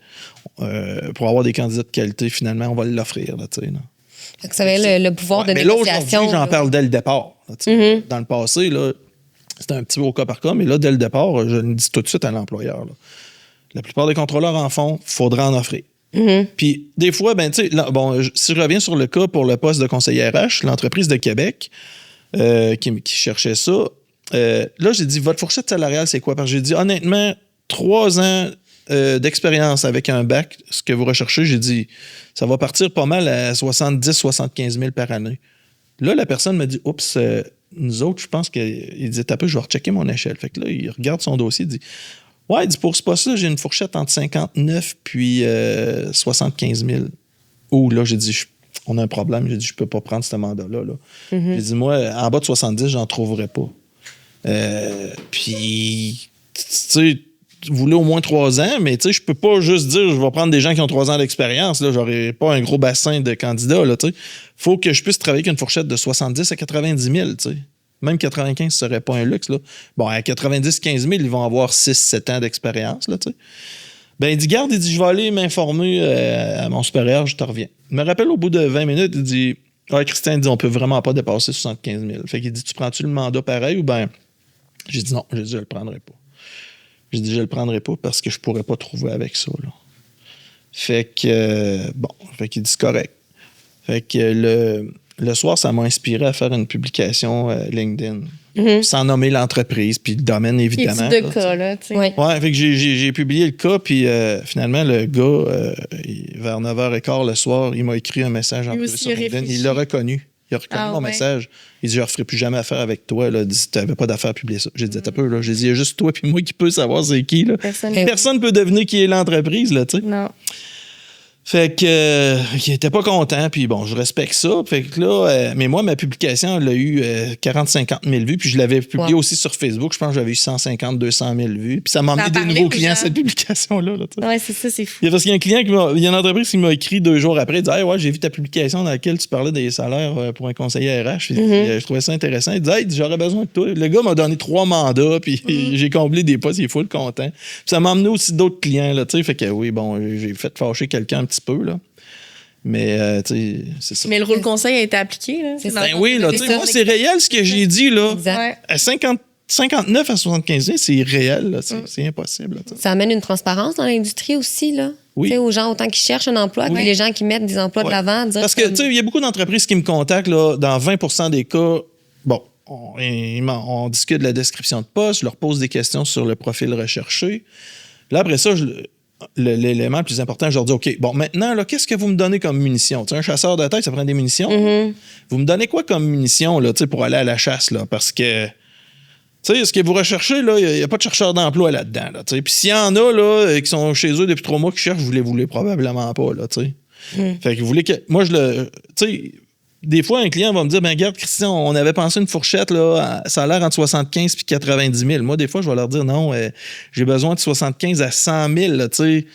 pour avoir des candidats de qualité, finalement, on va l'offrir. Là, fait que ça avait le pouvoir de mais négociation. là, aujourd'hui, j'en parle dès le départ. Là, Dans le passé, là, c'était un petit peu au cas par cas, mais là, dès le départ, je le dis tout de suite à l'employeur. Là. La plupart des contrôleurs en font, il faudra en offrir. Puis, des fois, si je reviens sur le cas pour le poste de conseiller RH, l'entreprise de Québec qui cherchait ça, là, j'ai dit, votre fourchette salariale, c'est quoi? Parce que j'ai dit, honnêtement, 3 ans d'expérience avec un bac, ce que vous recherchez, j'ai dit, ça va partir pas mal à 70-75 000 par année. Là, la personne me dit, oups, nous autres, je pense qu'il dit, t'as peu, je vais rechecker mon échelle. Fait que là, il regarde son dossier, il dit, ouais, il dit, pour ce poste-là, j'ai une fourchette entre 59 puis 75 000. Ouh, là, j'ai dit, on a un problème. J'ai dit, je peux pas prendre ce mandat-là. Là. J'ai dit, moi, en bas de 70, j'en trouverai pas. Puis, tu sais, vous voulez au moins 3 ans, mais tu sais, je peux pas juste dire, je vais prendre des gens qui ont 3 ans d'expérience. Là, j'aurai pas un gros bassin de candidats. Là, tu sais. Faut que je puisse travailler avec une fourchette de 70 à 90 000, tu sais. Même 95, ce serait pas un luxe. Là. Bon, à 90-15 000, ils vont avoir 6-7 ans d'expérience. Là, tu sais. Il dit, garde, il dit, je vais aller m'informer à mon supérieur, je te reviens. Il me rappelle au bout de 20 minutes, il dit, ouais, Christian, il dit, on peut vraiment pas dépasser 75 000. Fait qu'il dit, tu prends-tu le mandat pareil ou bien. J'ai dit, non, j'ai dit, je le prendrai pas. J'ai dit, je le prendrai pas parce que je pourrais pas trouver avec ça. Là. Fait que, fait qu'il dit, c'est correct. Fait que le soir, ça m'a inspiré à faire une publication LinkedIn. Sans nommer l'entreprise, puis le domaine, évidemment. Il y a de cas, là, tu sais. Ouais. Ouais, fait que j'ai publié le cas, puis finalement, le gars, vers 9h15 le soir, il m'a écrit un message en privé sur LinkedIn. Il l'a reconnu. Il a reconnu mon message. Il dit, je ne referai plus jamais affaire avec toi. Là. Il dit, tu n'avais pas d'affaire à publier ça. J'ai dit, t'as peu, là. J'ai dit, il y a juste toi puis moi qui peut savoir c'est qui. Là. Personne ne peut deviner qui est l'entreprise, là, tu sais. Non. Fait que il était pas content, puis bon, je respecte ça. Fait que là, mais moi, ma publication, elle a eu 40-50 000 vues, puis je l'avais publiée aussi sur Facebook. Je pense que j'avais eu 150-200 000 vues. Puis ça m'a amené des nouveaux clients, cette publication-là. Là, ouais, c'est ça, c'est fou. Parce qu'il y a un client, il y a une entreprise qui m'a écrit 2 jours après, il dit, hey, ouais, j'ai vu ta publication dans laquelle tu parlais des salaires pour un conseiller RH. Je trouvais ça intéressant. Il dit, hey, j'aurais besoin de toi. Le gars m'a donné 3 mandats, puis j'ai comblé des postes, il est full content. Puis ça m'a amené aussi d'autres clients, là, tu sais. Fait que oui, bon, j'ai fait fâcher quelqu'un un petit peu, là. Mais, tu sais, c'est ça. Mais le rôle conseil a été appliqué, là. Oui, là, tu sais, moi, c'est réel ce que j'ai dit, là. Exact. À 59 à 75 ans, c'est réel, là. C'est impossible, là, ça amène une transparence dans l'industrie aussi, là. Oui. Aux gens, autant qui cherchent un emploi, puis les gens qui mettent des emplois de l'avant. Parce que, tu sais, il y a beaucoup d'entreprises qui me contactent, là, dans 20% des cas, bon, on discute de la description de poste, je leur pose des questions sur le profil recherché. Là, après ça, l'élément le plus important, je leur dis, OK, bon, maintenant, là, qu'est-ce que vous me donnez comme munitions? Tu sais, un chasseur de tête, ça prend des munitions. Vous me donnez quoi comme munitions, là, tu sais, pour aller à la chasse, là? Parce que, tu sais, ce que vous recherchez, là, il n'y a pas de chercheurs d'emploi là-dedans, là, tu sais. Puis s'il y en a, là, qui sont chez eux depuis 3 mois qui cherchent, vous les voulez probablement pas, là, tu sais. Fait que vous voulez que... Moi, tu sais... Des fois, un client va me dire, ben regarde, Christian, on avait pensé une fourchette, là, ça a l'air entre 75 et 90 000. Moi, des fois, je vais leur dire, non, j'ai besoin de 75 à 100 000, là, tu sais.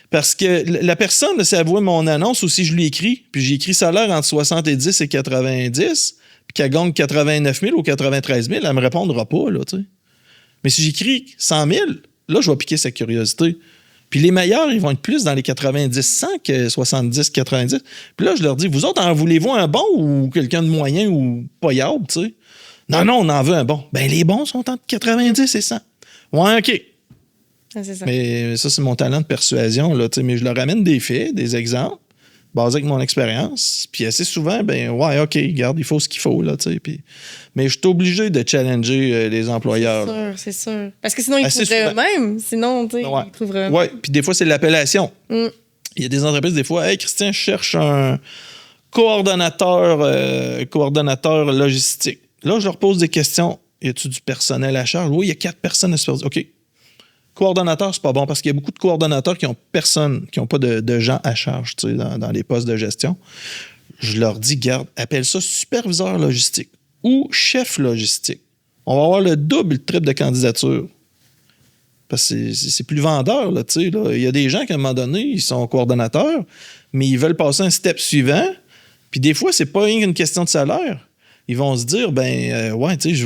Parce que la personne, si elle voit mon annonce ou si je lui écris, puis j'ai écrit salaire entre 70 et 90, puis qu'elle gagne 89 000 ou 93 000, elle me répondra pas, là, tu sais. Mais si j'écris 100 000, là, je vais piquer sa curiosité. Puis les meilleurs, ils vont être plus dans les 90-100 que 70-90. Puis là, je leur dis, vous autres, en voulez-vous un bon ou quelqu'un de moyen ou pas yable, tu sais? Non, on en veut un bon. Ben, les bons sont entre 90 et 100. Ouais, OK. Ah, c'est ça. Mais ça, c'est mon talent de persuasion, là, tu sais. Mais je leur amène des faits, des exemples, basés avec mon expérience. Puis assez souvent, ben, ouais, OK, regarde, il faut ce qu'il faut, là, tu sais. Puis... Mais je suis obligé de challenger les employeurs. C'est sûr. Parce que sinon, ils trouveraient eux-mêmes. Sinon, tu sais, ils trouveraient eux-mêmes. Oui, puis des fois, c'est l'appellation. Il y a des entreprises, des fois, « Hey, Christian, je cherche un coordonnateur logistique. » Là, je leur pose des questions. Y a-tu du personnel à charge? Oui, il y a 4 personnes à superviser. OK. Coordonnateur, c'est pas bon parce qu'il y a beaucoup de coordonnateurs qui ont personne, qui n'ont pas de gens à charge, tu sais, dans les postes de gestion. Je leur dis, garde, appelle ça superviseur logistique ou chef logistique. On va avoir le double, le triple de candidature. Parce que c'est plus vendeur, là, tu sais. Là. Il y a des gens qui, à un moment donné, ils sont coordonnateurs, mais ils veulent passer un step suivant. Puis des fois, c'est pas une question de salaire. Ils vont se dire, ouais, tu sais,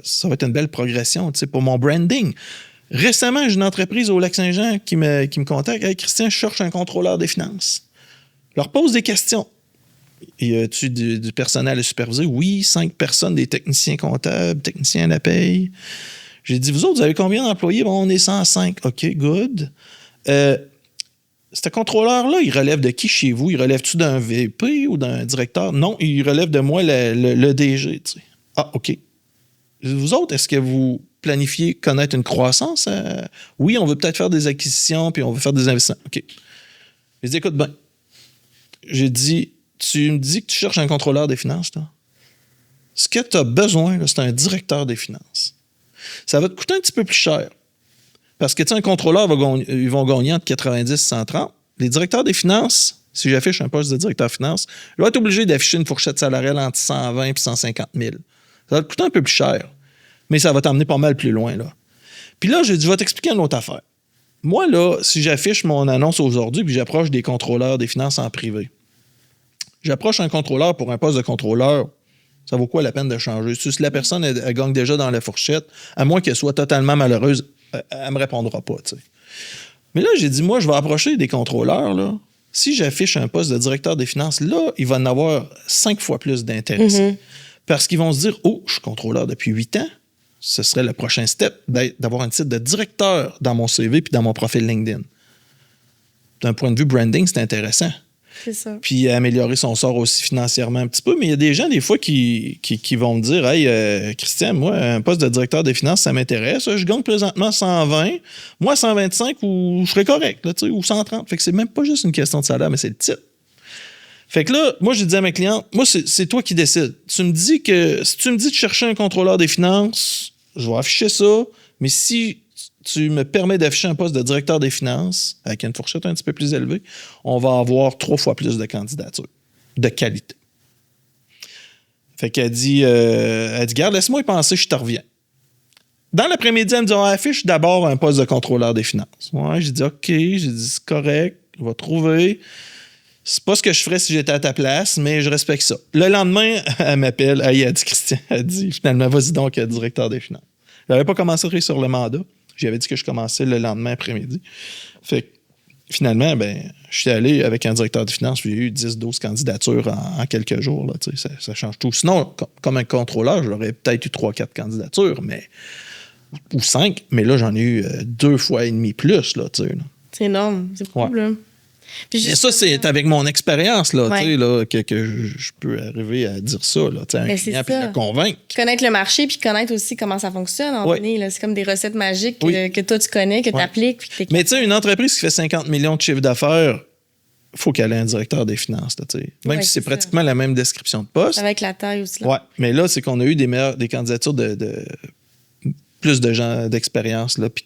ça va être une belle progression, tu sais, pour mon branding. Récemment, j'ai une entreprise au Lac-Saint-Jean qui me contacte. « Hey, Christian, je cherche un contrôleur des finances. » Je leur pose des questions. « Y a-tu du personnel à superviser? » Oui, 5 personnes, des techniciens comptables, techniciens à la paye. J'ai dit, vous autres, vous avez combien d'employés? Bon, on est 105. OK, good. Ce contrôleur-là, il relève de qui chez vous? Il relève-tu d'un VP ou d'un directeur? Non, il relève de moi, le DG. Tu sais. Ah, OK. Vous autres, est-ce que vous planifiez connaître une croissance? Oui, on veut peut-être faire des acquisitions, puis on veut faire des investissements. OK. J'ai dit, écoute bien. J'ai dit, tu me dis que tu cherches un contrôleur des finances, toi. Ce que tu as besoin, là, c'est un directeur des finances. Ça va te coûter un petit peu plus cher. Parce que, tu sais, un contrôleur, ils vont gagner entre 90 et 130. Les directeurs des finances, si j'affiche un poste de directeur des finances, je vais être obligé d'afficher une fourchette salariale entre 120 et 150 000. Ça va te coûter un peu plus cher. Mais ça va t'emmener pas mal plus loin, là. Puis là, j'ai dit, je vais t'expliquer une autre affaire. Moi, là, si j'affiche mon annonce aujourd'hui puis j'approche des contrôleurs des finances en privé, j'approche un contrôleur pour un poste de contrôleur, ça vaut quoi la peine de changer? Si la personne, elle gagne déjà dans la fourchette, à moins qu'elle soit totalement malheureuse, elle ne me répondra pas, tu sais. Mais là, j'ai dit, moi, je vais approcher des contrôleurs, là. Si j'affiche un poste de directeur des finances, là, il va en avoir 5 fois plus d'intéressés. Parce qu'ils vont se dire, oh, je suis contrôleur depuis 8 ans. Ce serait le prochain step d'avoir un titre de directeur dans mon CV puis dans mon profil LinkedIn. D'un point de vue branding, c'est intéressant. C'est ça. Puis améliorer son sort aussi financièrement un petit peu. Mais il y a des gens, des fois, qui vont me dire, « Hey, Christian, moi, un poste de directeur des finances, ça m'intéresse. Je gagne présentement 120. Moi, 125, ou je serais correct, là, ou 130. » Fait que c'est même pas juste une question de salaire, mais c'est le titre. Fait que là, moi, j'ai dit à mes clients, moi, c'est toi qui décides. Si tu me dis de chercher un contrôleur des finances, je vais afficher ça. Mais si tu me permets d'afficher un poste de directeur des finances avec une fourchette un petit peu plus élevée, on va avoir 3 fois plus de candidatures de qualité. Fait qu'elle dit, garde, laisse-moi y penser, je te reviens. Dans l'après-midi, elle me dit, affiche d'abord un poste de contrôleur des finances. Ouais, j'ai dit, OK, j'ai dit, c'est correct, on va trouver. C'est pas ce que je ferais si j'étais à ta place, mais je respecte ça. Le lendemain, elle m'appelle, elle dit, Christian, elle dit, finalement, vas-y donc, directeur des finances. Je n'avais pas commencé à travailler sur le mandat. J'avais dit que je commençais le lendemain après-midi. Fait que finalement, je suis allé avec un directeur des finances, puis j'ai eu 10-12 candidatures en quelques jours. Là, ça change tout. Sinon, comme un contrôleur, j'aurais peut-être eu 3-4 candidatures, ou 5, mais là, j'en ai eu 2 fois et demi plus. Là. C'est énorme. C'est beaucoup, là. Puis et ça, c'est avec mon expérience là, là, que je peux arriver à dire ça, là, un client, puis le convaincre. Connaître le marché, puis connaître aussi comment ça fonctionne. C'est comme des recettes magiques que toi, tu connais, que tu appliques. Mais tu sais, une entreprise qui fait 50 millions de chiffre d'affaires, il faut qu'elle ait un directeur des finances. Là, même si c'est pratiquement la même description de poste. Avec la taille aussi. Oui, mais là, c'est qu'on a eu des candidatures de plus de gens d'expérience, là, puis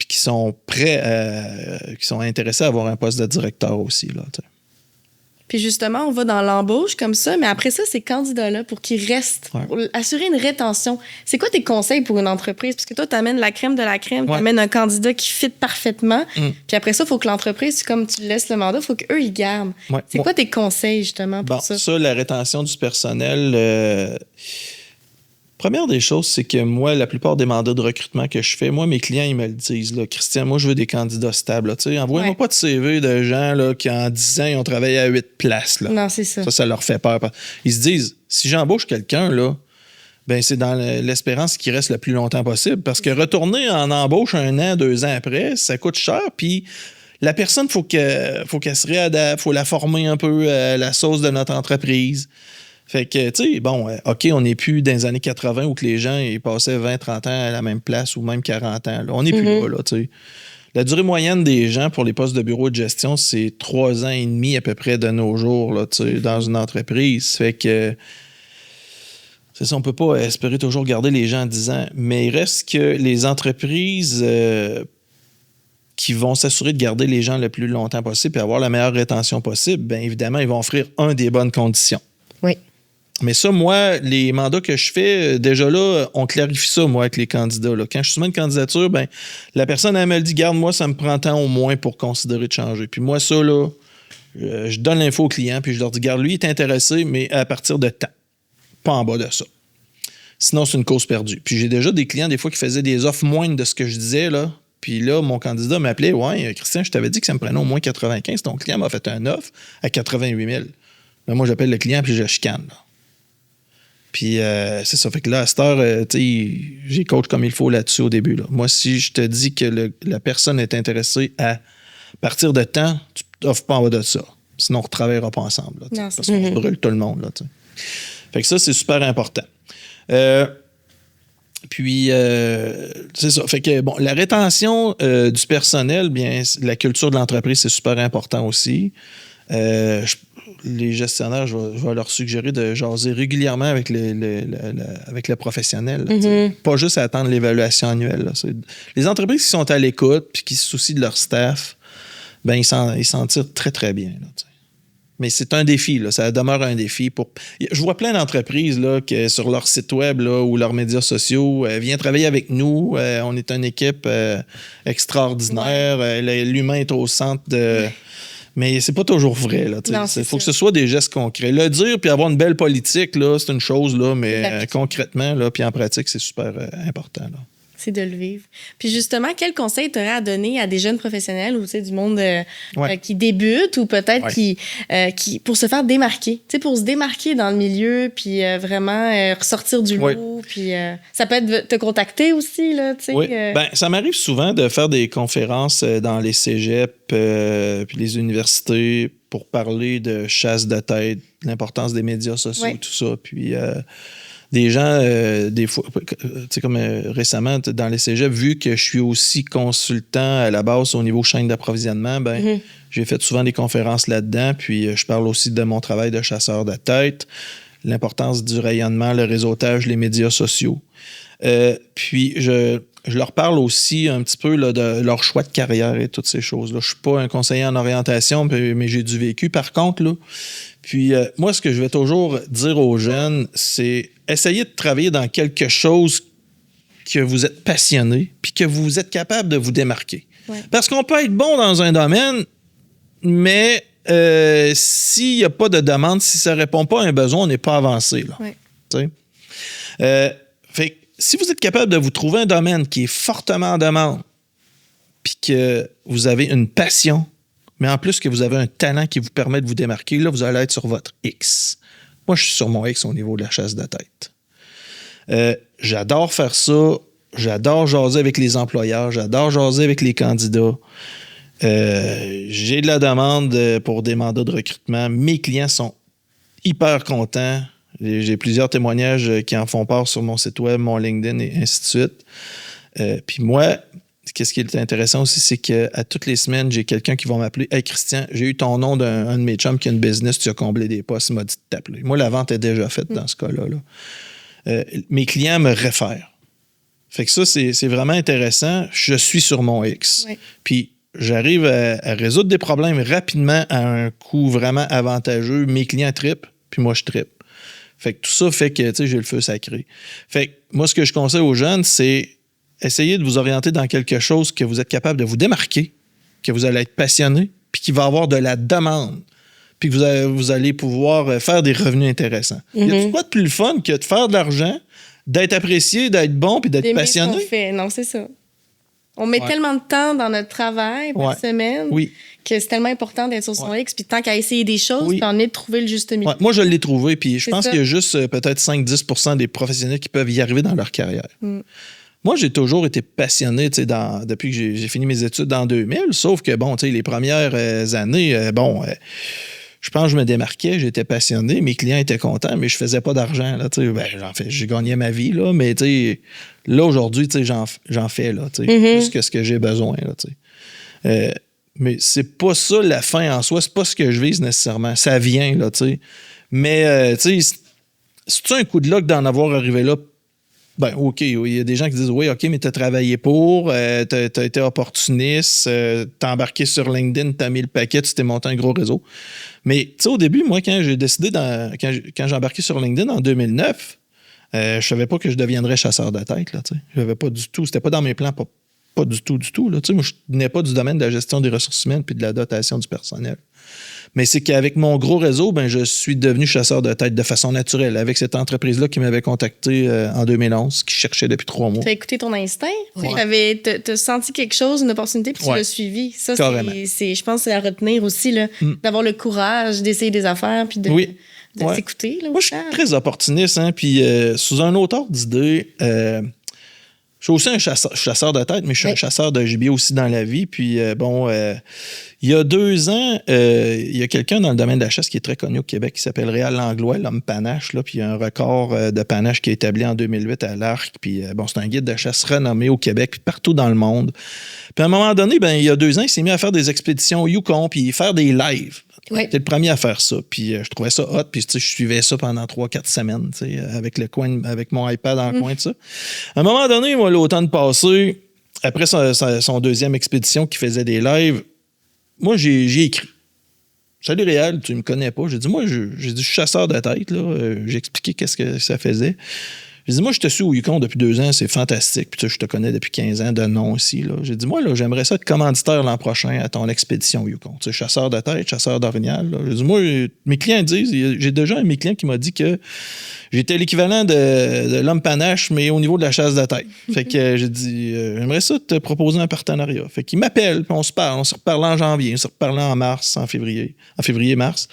qui sont prêts, qui sont intéressés à avoir un poste de directeur aussi. Là, Puis justement, on va dans l'embauche comme ça, mais après ça, ces candidats-là, pour qu'ils restent, pour assurer une rétention, c'est quoi tes conseils pour une entreprise? Parce que toi, tu amènes la crème de la crème, tu amènes un candidat qui fit parfaitement, puis après ça, il faut que l'entreprise, comme tu laisses le mandat, il faut qu'eux, ils gardent. C'est quoi tes conseils, justement, pour ça? Ça, la rétention du personnel... Première des choses, c'est que moi, la plupart des mandats de recrutement que je fais, moi, mes clients, ils me le disent. Là, Christian, moi, je veux des candidats stables. Envoie-moi pas de CV de gens là, qui, en 10 ans, ils ont travaillé à 8 places. Là. Non, c'est ça. Ça leur fait peur. Ils se disent, si j'embauche quelqu'un, là, ben c'est dans l'espérance qu'il reste le plus longtemps possible. Parce que retourner en embauche 1 an, 2 ans après, ça coûte cher. Puis la personne, faut qu'elle se réadapte, faut la former un peu à la sauce de notre entreprise. Fait que, tu sais, bon, OK, on n'est plus dans les années 80 où que les gens ils passaient 20, 30 ans à la même place ou même 40 ans. Là. On n'est plus là, tu sais. La durée moyenne des gens pour les postes de bureau de gestion, c'est 3 ans et demi à peu près de nos jours, là, tu sais, dans une entreprise. Fait que, c'est ça, on peut pas espérer toujours garder les gens 10 ans. Mais il reste que les entreprises... qui vont s'assurer de garder les gens le plus longtemps possible et avoir la meilleure rétention possible, bien évidemment, ils vont offrir des bonnes conditions. Oui. Mais ça, moi, les mandats que je fais, déjà là, on clarifie ça, moi, avec les candidats. Là. Quand je soumets une candidature, ben, la personne, elle me le dit, garde, moi, ça me prend tant au moins pour considérer de changer. Puis moi, ça, là, je donne l'info au client, puis je leur dis, garde, lui, il est intéressé, mais à partir de temps. Pas en bas de ça. Sinon, c'est une cause perdue. Puis j'ai déjà des clients, des fois, qui faisaient des offres moindres de ce que je disais, là. Puis là, mon candidat m'appelait, ouais, Christian, je t'avais dit que ça me prenait au moins 95. Ton client m'a fait un offre à 88 000. Là, moi, j'appelle le client, puis je chicane, là. Puis c'est ça. Fait que là, à cette heure, j'ai coach comme il faut là-dessus au début. Là. Moi, si je te dis que la personne est intéressée à partir de temps, tu t'offres pas en bas de ça. Sinon, on ne retravaillera pas ensemble. Là, non, parce qu'on brûle tout le monde. Là, fait que ça, c'est super important. Puis, c'est ça. Fait que, bon, la rétention du personnel, bien, la culture de l'entreprise, c'est super important aussi. Les gestionnaires, je vais leur suggérer de jaser régulièrement avec le professionnel. Là, pas juste à attendre l'évaluation annuelle. Là. Les entreprises qui sont à l'écoute et qui se soucient de leur staff, ben, ils s'en tirent très, très bien. Là, mais c'est un défi, là, ça demeure un défi. Je vois plein d'entreprises là, que sur leur site web là, ou leurs médias sociaux, viens travailler avec nous. On est une équipe extraordinaire. L'humain est au centre de... Mais c'est pas toujours vrai. Il faut que ce soit des gestes concrets. Le dire puis avoir une belle politique, là, c'est une chose, là, mais concrètement, là, puis en pratique, c'est super important. Là. C'est de le vivre. Puis justement, quel conseil tu aurais à donner à des jeunes professionnels ou du monde qui débute ou peut-être qui pour se faire démarquer, pour se démarquer dans le milieu puis vraiment ressortir du lot. Puis ça peut être te contacter aussi. Là, oui. Ben, ça m'arrive souvent de faire des conférences dans les cégeps puis les universités pour parler de chasse de tête, l'importance des médias sociaux, tout ça. Puis... des gens, des fois, tu sais, comme récemment, dans les cégeps, vu que je suis aussi consultant à la base au niveau chaîne d'approvisionnement, ben, j'ai fait souvent des conférences là-dedans, puis je parle aussi de mon travail de chasseur de tête, l'importance du rayonnement, le réseautage, les médias sociaux. Puis, je leur parle aussi un petit peu là, de leur choix de carrière et toutes ces choses-là. Je ne suis pas un conseiller en orientation, mais j'ai du vécu, par contre, là. Puis, moi, ce que je vais toujours dire aux jeunes, c'est essayez de travailler dans quelque chose que vous êtes passionné puis que vous êtes capable de vous démarquer. Ouais. Parce qu'on peut être bon dans un domaine, mais s'il n'y a pas de demande, si ça ne répond pas à un besoin, on n'est pas avancé. Là. Ouais. Fait que si vous êtes capable de vous trouver un domaine qui est fortement en demande puis que vous avez une passion, mais en plus que vous avez un talent qui vous permet de vous démarquer, là, vous allez être sur votre X. Moi, je suis sur mon X au niveau de la chasse de tête. J'adore faire ça. J'adore jaser avec les employeurs. J'adore jaser avec les candidats. J'ai de la demande pour des mandats de recrutement. Mes clients sont hyper contents. J'ai plusieurs témoignages qui en font part sur mon site web, mon LinkedIn et ainsi de suite. Puis moi... Qu'est-ce qui est intéressant aussi, c'est qu'à toutes les semaines, j'ai quelqu'un qui va m'appeler « Hey Christian, j'ai eu ton nom d'un de mes chums qui a une business, tu as comblé des postes, il m'a dit de t'appeler. » Moi, la vente est déjà faite dans ce cas-là. Là. Mes clients me réfèrent. Fait que ça, c'est vraiment intéressant. Je suis sur mon X. Oui. Puis j'arrive à résoudre des problèmes rapidement à un coût vraiment avantageux. Mes clients trippent, puis moi, je trippe. Fait que tout ça fait que, tu sais, j'ai le feu sacré. Fait que moi, ce que je conseille aux jeunes, c'est essayer de vous orienter dans quelque chose que vous êtes capable de vous démarquer, que vous allez être passionné, puis qui va avoir de la demande, puis que vous allez pouvoir faire des revenus intéressants. Il y a quoi de plus le fun que de faire de l'argent, d'être apprécié, d'être bon, puis d'être passionné? Ce qu'on fait. Non, c'est ça. On met tellement de temps dans notre travail par semaine que c'est tellement important d'être sur son X. Puis tant qu'à essayer des choses, puis on est de trouver le juste milieu. Moi, je l'ai trouvé. Puis je pense qu'il y a juste peut-être 5-10% des professionnels qui peuvent y arriver dans leur carrière. Moi, j'ai toujours été passionné depuis que j'ai fini mes études en 2000. Sauf que, bon, les premières années, je pense que je me démarquais, j'étais passionné, mes clients étaient contents, mais je faisais pas d'argent. Là, j'ai gagné ma vie, là, mais là, aujourd'hui, j'en fais là, plus que ce que j'ai besoin. Là, mais c'est pas ça la fin en soi, c'est pas ce que je vise nécessairement. Ça vient, là, mais c'est-tu un coup de luck d'en avoir arrivé là? Ben, OK, il y a des gens qui disent oui, OK, mais tu as travaillé pour, tu as été opportuniste, tu as embarqué sur LinkedIn, tu as mis le paquet, tu t'es monté un gros réseau. Mais tu sais, au début, moi, quand j'ai décidé, quand j'ai embarqué sur LinkedIn en 2009, je savais pas que je deviendrais chasseur de tête. Là, je n'avais pas du tout, c'était pas dans mes plans, pas du tout. Là, moi, je venais pas du domaine de la gestion des ressources humaines puis de la dotation du personnel. Mais c'est qu'avec mon gros réseau, je suis devenu chasseur de tête de façon naturelle avec cette entreprise-là qui m'avait contacté en 2011, qui cherchait depuis 3 mois. Tu as écouté ton instinct? Tu as senti quelque chose, une opportunité, puis tu l'as suivi. Ça, je pense que c'est à retenir aussi, là, d'avoir le courage d'essayer des affaires puis de s'écouter. Là, moi, je suis très opportuniste, hein, puis sous un autre ordre d'idée, je suis aussi un chasseur de tête, mais je suis un chasseur de gibier aussi dans la vie. Puis, il y a 2 ans, il y a quelqu'un dans le domaine de la chasse qui est très connu au Québec qui s'appelle Réal Langlois, l'homme panache. Là, puis, il y a un record de panache qui est établi en 2008 à l'Arc. Puis, c'est un guide de chasse renommé au Québec puis partout dans le monde. Puis, à un moment donné, il y a 2 ans, il s'est mis à faire des expéditions au Yukon puis faire des lives. J'étais le premier à faire ça. Puis je trouvais ça hot. Puis je suivais ça pendant 3-4 semaines avec mon iPad en coin de ça. À un moment donné, moi, l'automne passé, après son deuxième expédition qui faisait des lives, moi, j'ai écrit. Salut Réal, tu me connais pas. J'ai dit, moi, je suis chasseur de tête. Là. J'ai expliqué qu'est-ce que ça faisait. J'ai dit, moi, je te suis au Yukon depuis 2 ans, c'est fantastique. Puis je te connais depuis 15 ans de nom aussi. Là. J'ai dit, moi, là, j'aimerais ça être commanditaire l'an prochain à ton expédition au Yukon. Tu sais, chasseur de tête, chasseur d'orignal. J'ai dit, moi, mes clients disent, j'ai déjà un de mes clients qui m'a dit que j'étais l'équivalent de l'homme panache, mais au niveau de la chasse de tête. Fait que j'ai dit, j'aimerais ça te proposer un partenariat. Fait qu'il m'appelle, puis on se parle. On se reparle en janvier, on se reparle en février-mars.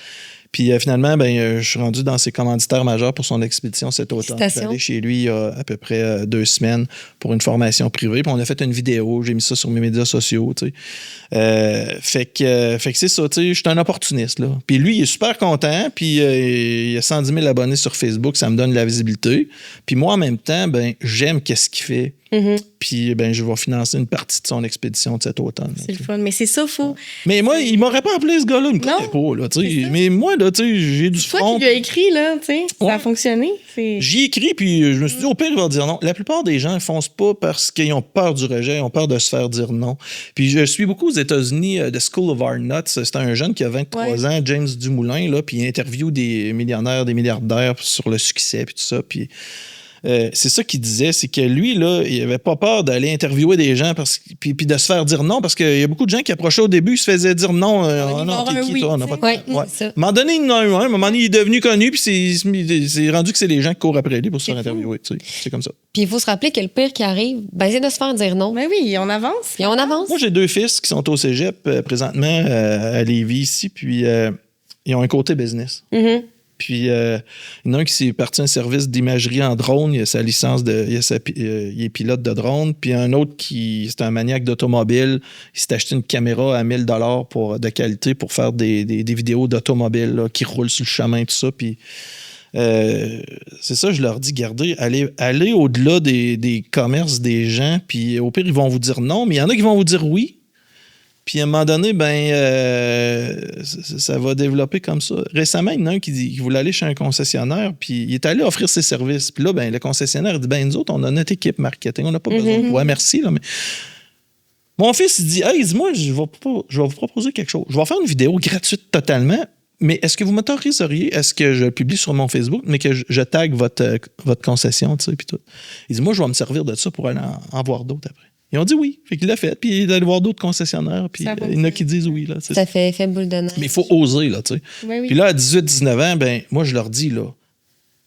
Puis finalement, je suis rendu dans ses commanditaires majeurs pour son expédition cet automne. Je suis allé chez lui il y a à peu près 2 semaines pour une formation privée. Puis on a fait une vidéo, j'ai mis ça sur mes médias sociaux. Tu sais. Fait que c'est ça, tu sais, je suis un opportuniste. Là. Puis lui, il est super content. Puis il a 110 000 abonnés sur Facebook, ça me donne de la visibilité. Puis moi, en même temps, j'aime qu'est-ce qu'il fait. Puis je vais financer une partie de son expédition de cet automne. C'est le fun, mais c'est ça, faut. Mais moi, il m'aurait pas appelé ce gars-là, il me connaît pas, là, tu sais. Mais moi, là, tu sais, j'ai du front. Toi qui lui as écrit, là, tu sais, ça a fonctionné. J'y ai écrit, puis je me suis dit, au pire, il va dire non. La plupart des gens ne foncent pas parce qu'ils ont peur du rejet, ils ont peur de se faire dire non. Puis je suis beaucoup aux États-Unis de School of Hard Knocks. C'est un jeune qui a 23 ans, James Dumoulin, là, puis il interviewe des millionnaires, des milliardaires sur le succès, puis tout ça, puis... c'est ça qu'il disait, c'est que lui, là, il avait pas peur d'aller interviewer des gens puis de se faire dire non, parce qu'il y a beaucoup de gens qui approchaient au début, ils se faisaient dire non. Non, t'es qui, toi? On n'a pas de... À un moment donné, il y en a eu un. À un moment donné, il est devenu connu, puis c'est rendu que c'est les gens qui courent après lui pour se faire interviewer. Tu sais. C'est comme ça. Puis il faut se rappeler que le pire qui arrive, c'est de se faire dire non. Ben oui, on avance. Puis on avance. Moi, j'ai 2 fils qui sont au cégep présentement à Lévis ici, puis ils ont un côté business. Puis, il y en a un qui s'est parti un service d'imagerie en drone. Il a sa licence il est pilote de drone. Puis, un autre c'est un maniaque d'automobile. Il s'est acheté une caméra à 1 000 de qualité pour faire des vidéos d'automobile là, qui roulent sur le chemin, tout ça. Puis, c'est ça, je leur dis, regardez, allez au-delà des commerces des gens. Puis, au pire, ils vont vous dire non. Mais il y en a qui vont vous dire oui. Puis à un moment donné, ça va développer comme ça. Récemment, il y en a un qui voulait aller chez un concessionnaire, puis il est allé offrir ses services. Puis là, le concessionnaire dit, nous autres, on a notre équipe marketing, on n'a pas besoin de toi, merci. Là, mais Mon fils, il dit, hey, dis-moi, je vais vous proposer quelque chose. Je vais faire une vidéo gratuite totalement, mais est-ce que vous m'autoriseriez, est-ce que je publie sur mon Facebook, mais que je tag votre concession, tu sais, puis tout. Il dit, moi, je vais me servir de ça pour aller en voir d'autres après. Ils ont dit oui. Fait qu'il l'a fait, puis il est allé voir d'autres concessionnaires, puis il y en a qui disent oui. Là, ça fait effet boule de neige. Mais il faut oser, là, tu sais. Oui, oui. Puis là, à 18-19 ans, ben moi, je leur dis, là,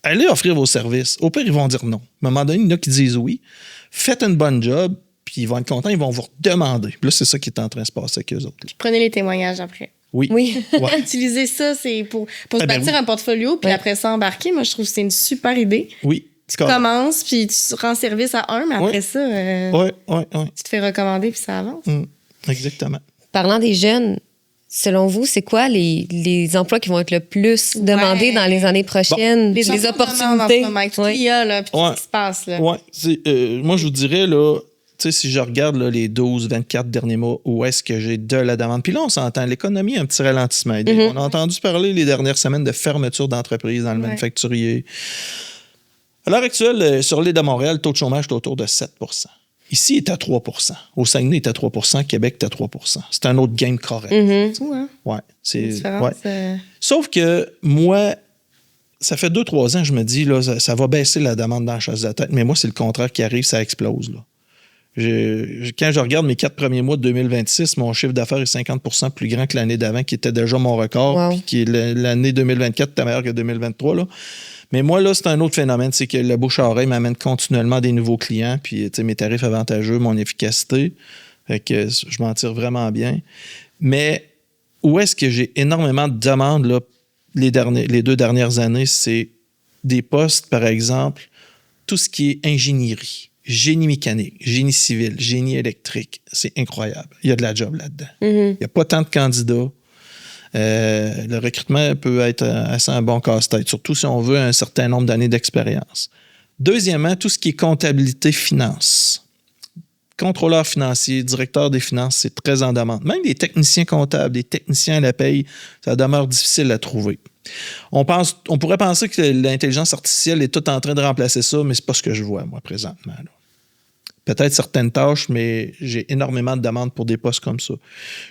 allez offrir vos services. Au pire, ils vont dire non. À un moment donné, il y en a qui disent oui. Faites une bonne job, puis ils vont être contents, ils vont vous redemander. Puis là, c'est ça qui est en train de se passer avec eux autres. Puis prenez les témoignages après. Oui. Oui. Ouais. Utiliser ça, c'est pour se bâtir un portfolio, puis après ça, embarquer. Moi, je trouve que c'est une super idée. Oui. Tu commences, puis tu rends service à un, mais après ça, tu te fais recommander, puis ça avance. Exactement. Parlant des jeunes, selon vous, c'est quoi les emplois qui vont être le plus demandés dans les années prochaines? Les opportunités. Avec tout l'IA, là, puis tout ce qui se passe. Là. Ouais. Moi, je vous dirais, là, tu sais, si je regarde là, les 12-24 derniers mois, où est-ce que j'ai de la demande? Puis là, on s'entend, l'économie a un petit ralentissement. On a entendu parler les dernières semaines de fermeture d'entreprises dans le manufacturier. À l'heure actuelle, sur l'île de Montréal, le taux de chômage est autour de 7 %. Ici, il est à 3 %. Au Saguenay, il est à 3 %. Québec, il est à 3 %. C'est un autre game correct. Ouais, c'est Sauf que moi, ça fait 2-3 ans, je me dis, là, ça va baisser la demande dans la chasse de tête. Mais moi, c'est le contraire qui arrive, ça explose. Là. Quand je regarde mes 4 premiers mois de 2026, mon chiffre d'affaires est 50 % plus grand que l'année d'avant, qui était déjà mon record. Puis qui est l'année 2024 était meilleure que 2023. Là. Mais moi, là, c'est un autre phénomène, c'est que le bouche-à-oreille m'amène continuellement des nouveaux clients, puis mes tarifs avantageux, mon efficacité. Fait que je m'en tire vraiment bien. Mais où est-ce que j'ai énormément de demandes là, les 2 dernières années, c'est des postes, par exemple, tout ce qui est ingénierie, génie mécanique, génie civil, génie électrique. C'est incroyable. Il y a de la job là-dedans. Il n'y a pas tant de candidats. Le recrutement peut être assez un bon casse-tête, surtout si on veut un certain nombre d'années d'expérience. Deuxièmement, tout ce qui est comptabilité finance. Contrôleur financier, directeur des finances, c'est très en demande. Même des techniciens comptables, des techniciens à la paye, ça demeure difficile à trouver. On pourrait penser que l'intelligence artificielle est tout en train de remplacer ça, mais c'est pas ce que je vois, moi, présentement. Là. Peut-être certaines tâches, mais j'ai énormément de demandes pour des postes comme ça.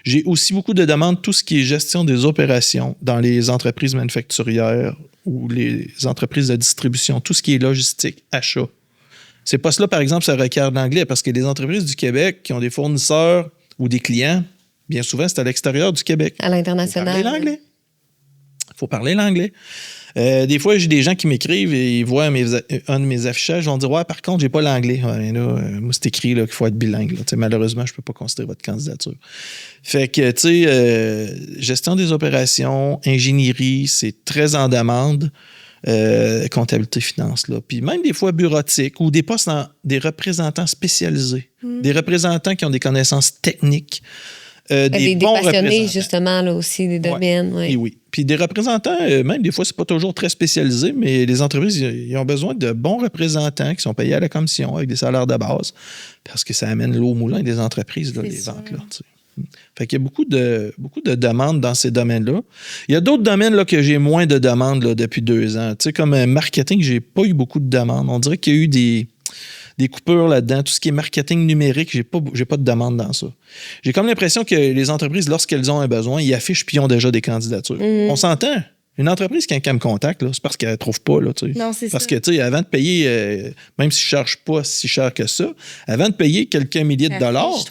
J'ai aussi beaucoup de demandes, tout ce qui est gestion des opérations dans les entreprises manufacturières ou les entreprises de distribution, tout ce qui est logistique, achat. Ces postes-là, par exemple, ça requiert de l'anglais parce que les entreprises du Québec qui ont des fournisseurs ou des clients, bien souvent, c'est à l'extérieur du Québec. À l'international. Il faut parler l'anglais. Des fois, j'ai des gens qui m'écrivent et ils voient un de mes affichages. Ils vont dire, ouais, par contre, j'ai pas l'anglais. Ouais, là, moi, c'est écrit là, qu'il faut être bilingue. Là. Malheureusement, je peux pas considérer votre candidature. Fait que, tu sais, gestion des opérations, ingénierie, c'est très en demande. Comptabilité finance. Là. Puis même des fois bureautique ou des postes des représentants spécialisés. Des représentants qui ont des connaissances techniques. Des bons passionnés, justement, là aussi, des domaines. Ouais. Oui. Puis des représentants, même des fois, c'est pas toujours très spécialisé, mais les entreprises, ils ont besoin de bons représentants qui sont payés à la commission avec des salaires de base parce que ça amène l'eau au moulin des entreprises, là, les ventes. Là, fait qu'il y a beaucoup de demandes dans ces domaines-là. Il y a d'autres domaines là, que j'ai moins de demandes là, depuis 2 ans. Tu sais, comme marketing, j'ai pas eu beaucoup de demandes. On dirait qu'il y a eu des coupures là-dedans. Tout ce qui est marketing numérique, j'ai pas de demande dans ça. J'ai comme l'impression que les entreprises, lorsqu'elles ont un besoin, ils affichent puis ils ont déjà des candidatures. On s'entend. Une entreprise, quand elle me contacte, là, c'est parce qu'elle ne trouve pas. Là, non, c'est parce ça. que, tu sais, avant de payer, même si je ne charge pas si cher que ça, avant de payer quelques milliers de dollars,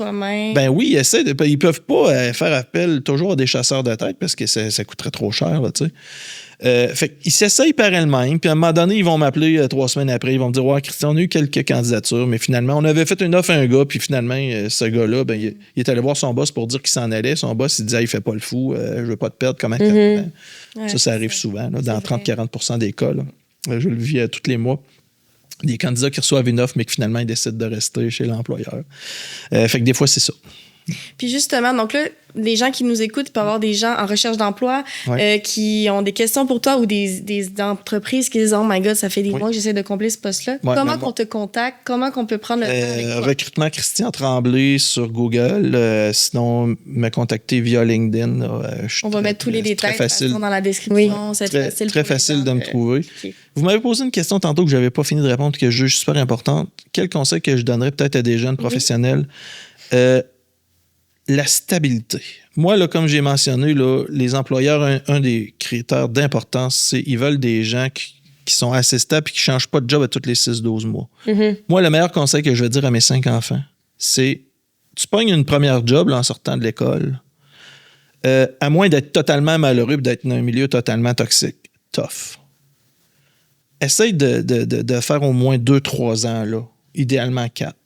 ben oui, ils ne peuvent pas faire appel toujours à des chasseurs de tête parce que ça coûterait trop cher. Là, tu sais. Fait qu'ils s'essayent par elles-mêmes, puis à un moment donné, ils vont m'appeler 3 semaines après, ils vont me dire « Ouais, Christian, on a eu quelques candidatures, mais finalement, on avait fait une offre à un gars, puis finalement, ce gars-là, ben, il est allé voir son boss pour dire qu'il s'en allait. Son boss, il disait « Il fait pas le fou, je veux pas te perdre, comment ça arrive souvent, là, dans 30-40 % des cas. Là. Je le vis tous les mois. Des candidats qui reçoivent une offre, mais qui finalement, ils décident de rester chez l'employeur. Fait que des fois, c'est ça. Puis justement, donc là, les gens qui nous écoutent, il peut y avoir des gens en recherche d'emploi qui ont des questions pour toi ou des entreprises qui disent « Oh my God, ça fait des mois que j'essaie de combler ce poste-là. Comment qu'on te contacte? Comment qu'on peut prendre le temps avec toi? Recrutement Christian Tremblay sur Google. Sinon, me contacter via LinkedIn. On va mettre tous les détails dans la description. Oui. C'est très facile de me trouver. Okay. Vous m'avez posé une question tantôt que je n'avais pas fini de répondre, que je juge super importante. Quel conseil que je donnerais peut-être à des jeunes professionnels? la stabilité. Moi, là, comme j'ai mentionné, là, les employeurs, un des critères d'importance, c'est qu'ils veulent des gens qui sont assez stables et qui ne changent pas de job à tous les 6-12 mois. Moi, le meilleur conseil que je vais dire à mes 5 enfants, c'est tu pognes une première job là, en sortant de l'école, à moins d'être totalement malheureux et d'être dans un milieu totalement toxique. Tough. Essaye de faire au moins 2-3 ans, là, idéalement 4.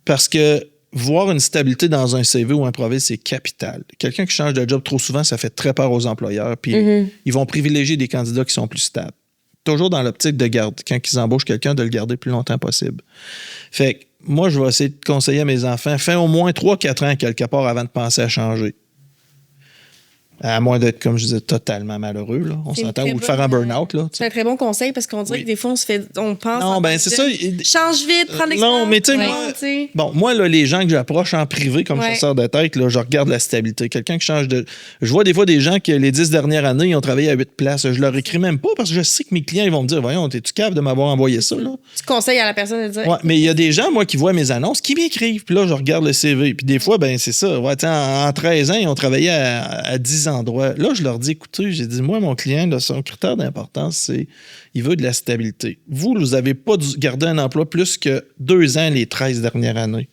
Parce que voir une stabilité dans un CV ou un profil, c'est capital. Quelqu'un qui change de job trop souvent, ça fait très peur aux employeurs. Puis ils vont privilégier des candidats qui sont plus stables. Toujours dans l'optique de garder, quand ils embauchent quelqu'un, de le garder le plus longtemps possible. Fait que moi, je vais essayer de conseiller à mes enfants, fais au moins 3-4 ans quelque part avant de penser à changer. À moins d'être, comme je disais, totalement malheureux. Là. On s'entend. Ou de faire un burn-out. Là, c'est un très bon conseil parce qu'on dirait que des fois, on pense... Non, ben c'est ça. Change vite, prends l'expérience. Non, mais tu sais, moi, là, les gens que j'approche en privé comme chasseur de tête, là, je regarde la stabilité. Quelqu'un qui change de... Je vois des fois des gens qui, les 10 dernières années, ils ont travaillé à 8 places. Je leur écris même pas parce que je sais que mes clients, ils vont me dire, voyons, t'es-tu capable de m'avoir envoyé ça, là? Tu conseilles à la personne de dire... Ouais, mais il y a des gens, moi, qui voient mes annonces, qui m'écrivent. Puis là, je regarde le CV. Puis des fois, ben c'est ça. Ouais, en 13 ans, ils ont travaillé à 10 endroits. Là, je leur dis, écoutez, j'ai dit, moi, mon client, là, son critère d'importance, c'est il veut de la stabilité. Vous n'avez pas gardé un emploi plus que 2 ans les 13 dernières années.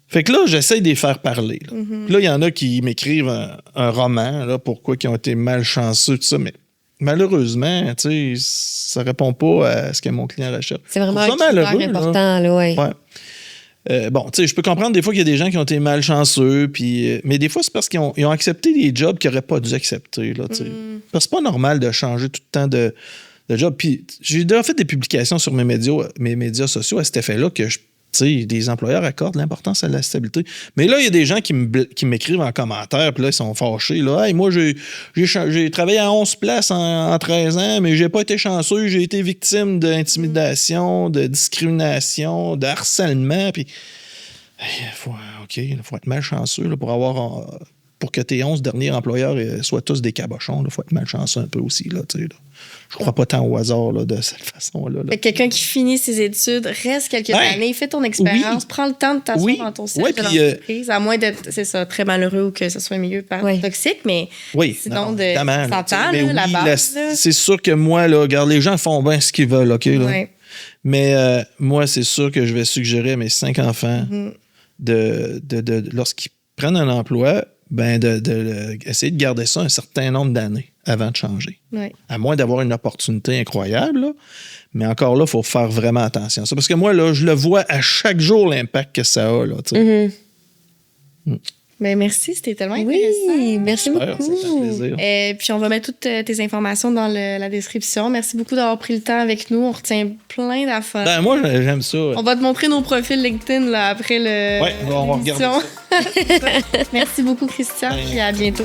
Fait que là, j'essaie de les faire parler. Là, là il y en a qui m'écrivent un roman, là, pourquoi ils ont été malchanceux, tout ça, mais malheureusement, tu sais, ça répond pas à ce que mon client recherche. C'est vraiment un critère important, là, ouais. Bon, tu sais, je peux comprendre des fois qu'il y a des gens qui ont été malchanceux, mais des fois, c'est parce qu'ils ont accepté des jobs qu'ils n'auraient pas dû accepter. Là, parce que c'est pas normal de changer tout le temps de job. Puis j'ai déjà fait des publications sur mes médias sociaux à cet effet-là que des employeurs accordent l'importance à la stabilité. Mais là, il y a des gens qui m'écrivent en commentaire, puis là, ils sont fâchés. Là, hey, moi, j'ai travaillé à 11 places en 13 ans, mais j'ai pas été chanceux. J'ai été victime d'intimidation, de discrimination, de harcèlement. Puis, il faut être malchanceux là, pour que tes 11 derniers employeurs soient tous des cabochons. Il faut être malchanceux un peu aussi. Là, là. Je crois pas tant au hasard là, de cette façon-là. Là. Quelqu'un qui finit ses études, reste quelques années, fait ton expérience, prends le temps de t'asseoir dans ton siège de l'entreprise, à moins d'être, c'est ça, très malheureux ou que ce soit un milieu toxique, mais sinon, s'entend, la base. C'est sûr que moi, là, regarde, les gens font bien ce qu'ils veulent, OK? Là. Ouais. Mais moi, c'est sûr que je vais suggérer à mes 5 enfants lorsqu'ils prennent un emploi, ben essayer de garder ça un certain nombre d'années avant de changer. Oui. À moins d'avoir une opportunité incroyable, là. Mais encore là, il faut faire vraiment attention à ça. Parce que moi, là, je le vois à chaque jour, l'impact que ça a. Là, Ben, merci, c'était tellement intéressant. Oui, merci beaucoup. Ça fait plaisir. Puis on va mettre toutes tes informations dans la description. Merci beaucoup d'avoir pris le temps avec nous. On retient plein d'affaires. Ben, moi, j'aime ça. On va te montrer nos profils LinkedIn là, après on va regarder ça. Merci beaucoup, Christian, et à bientôt.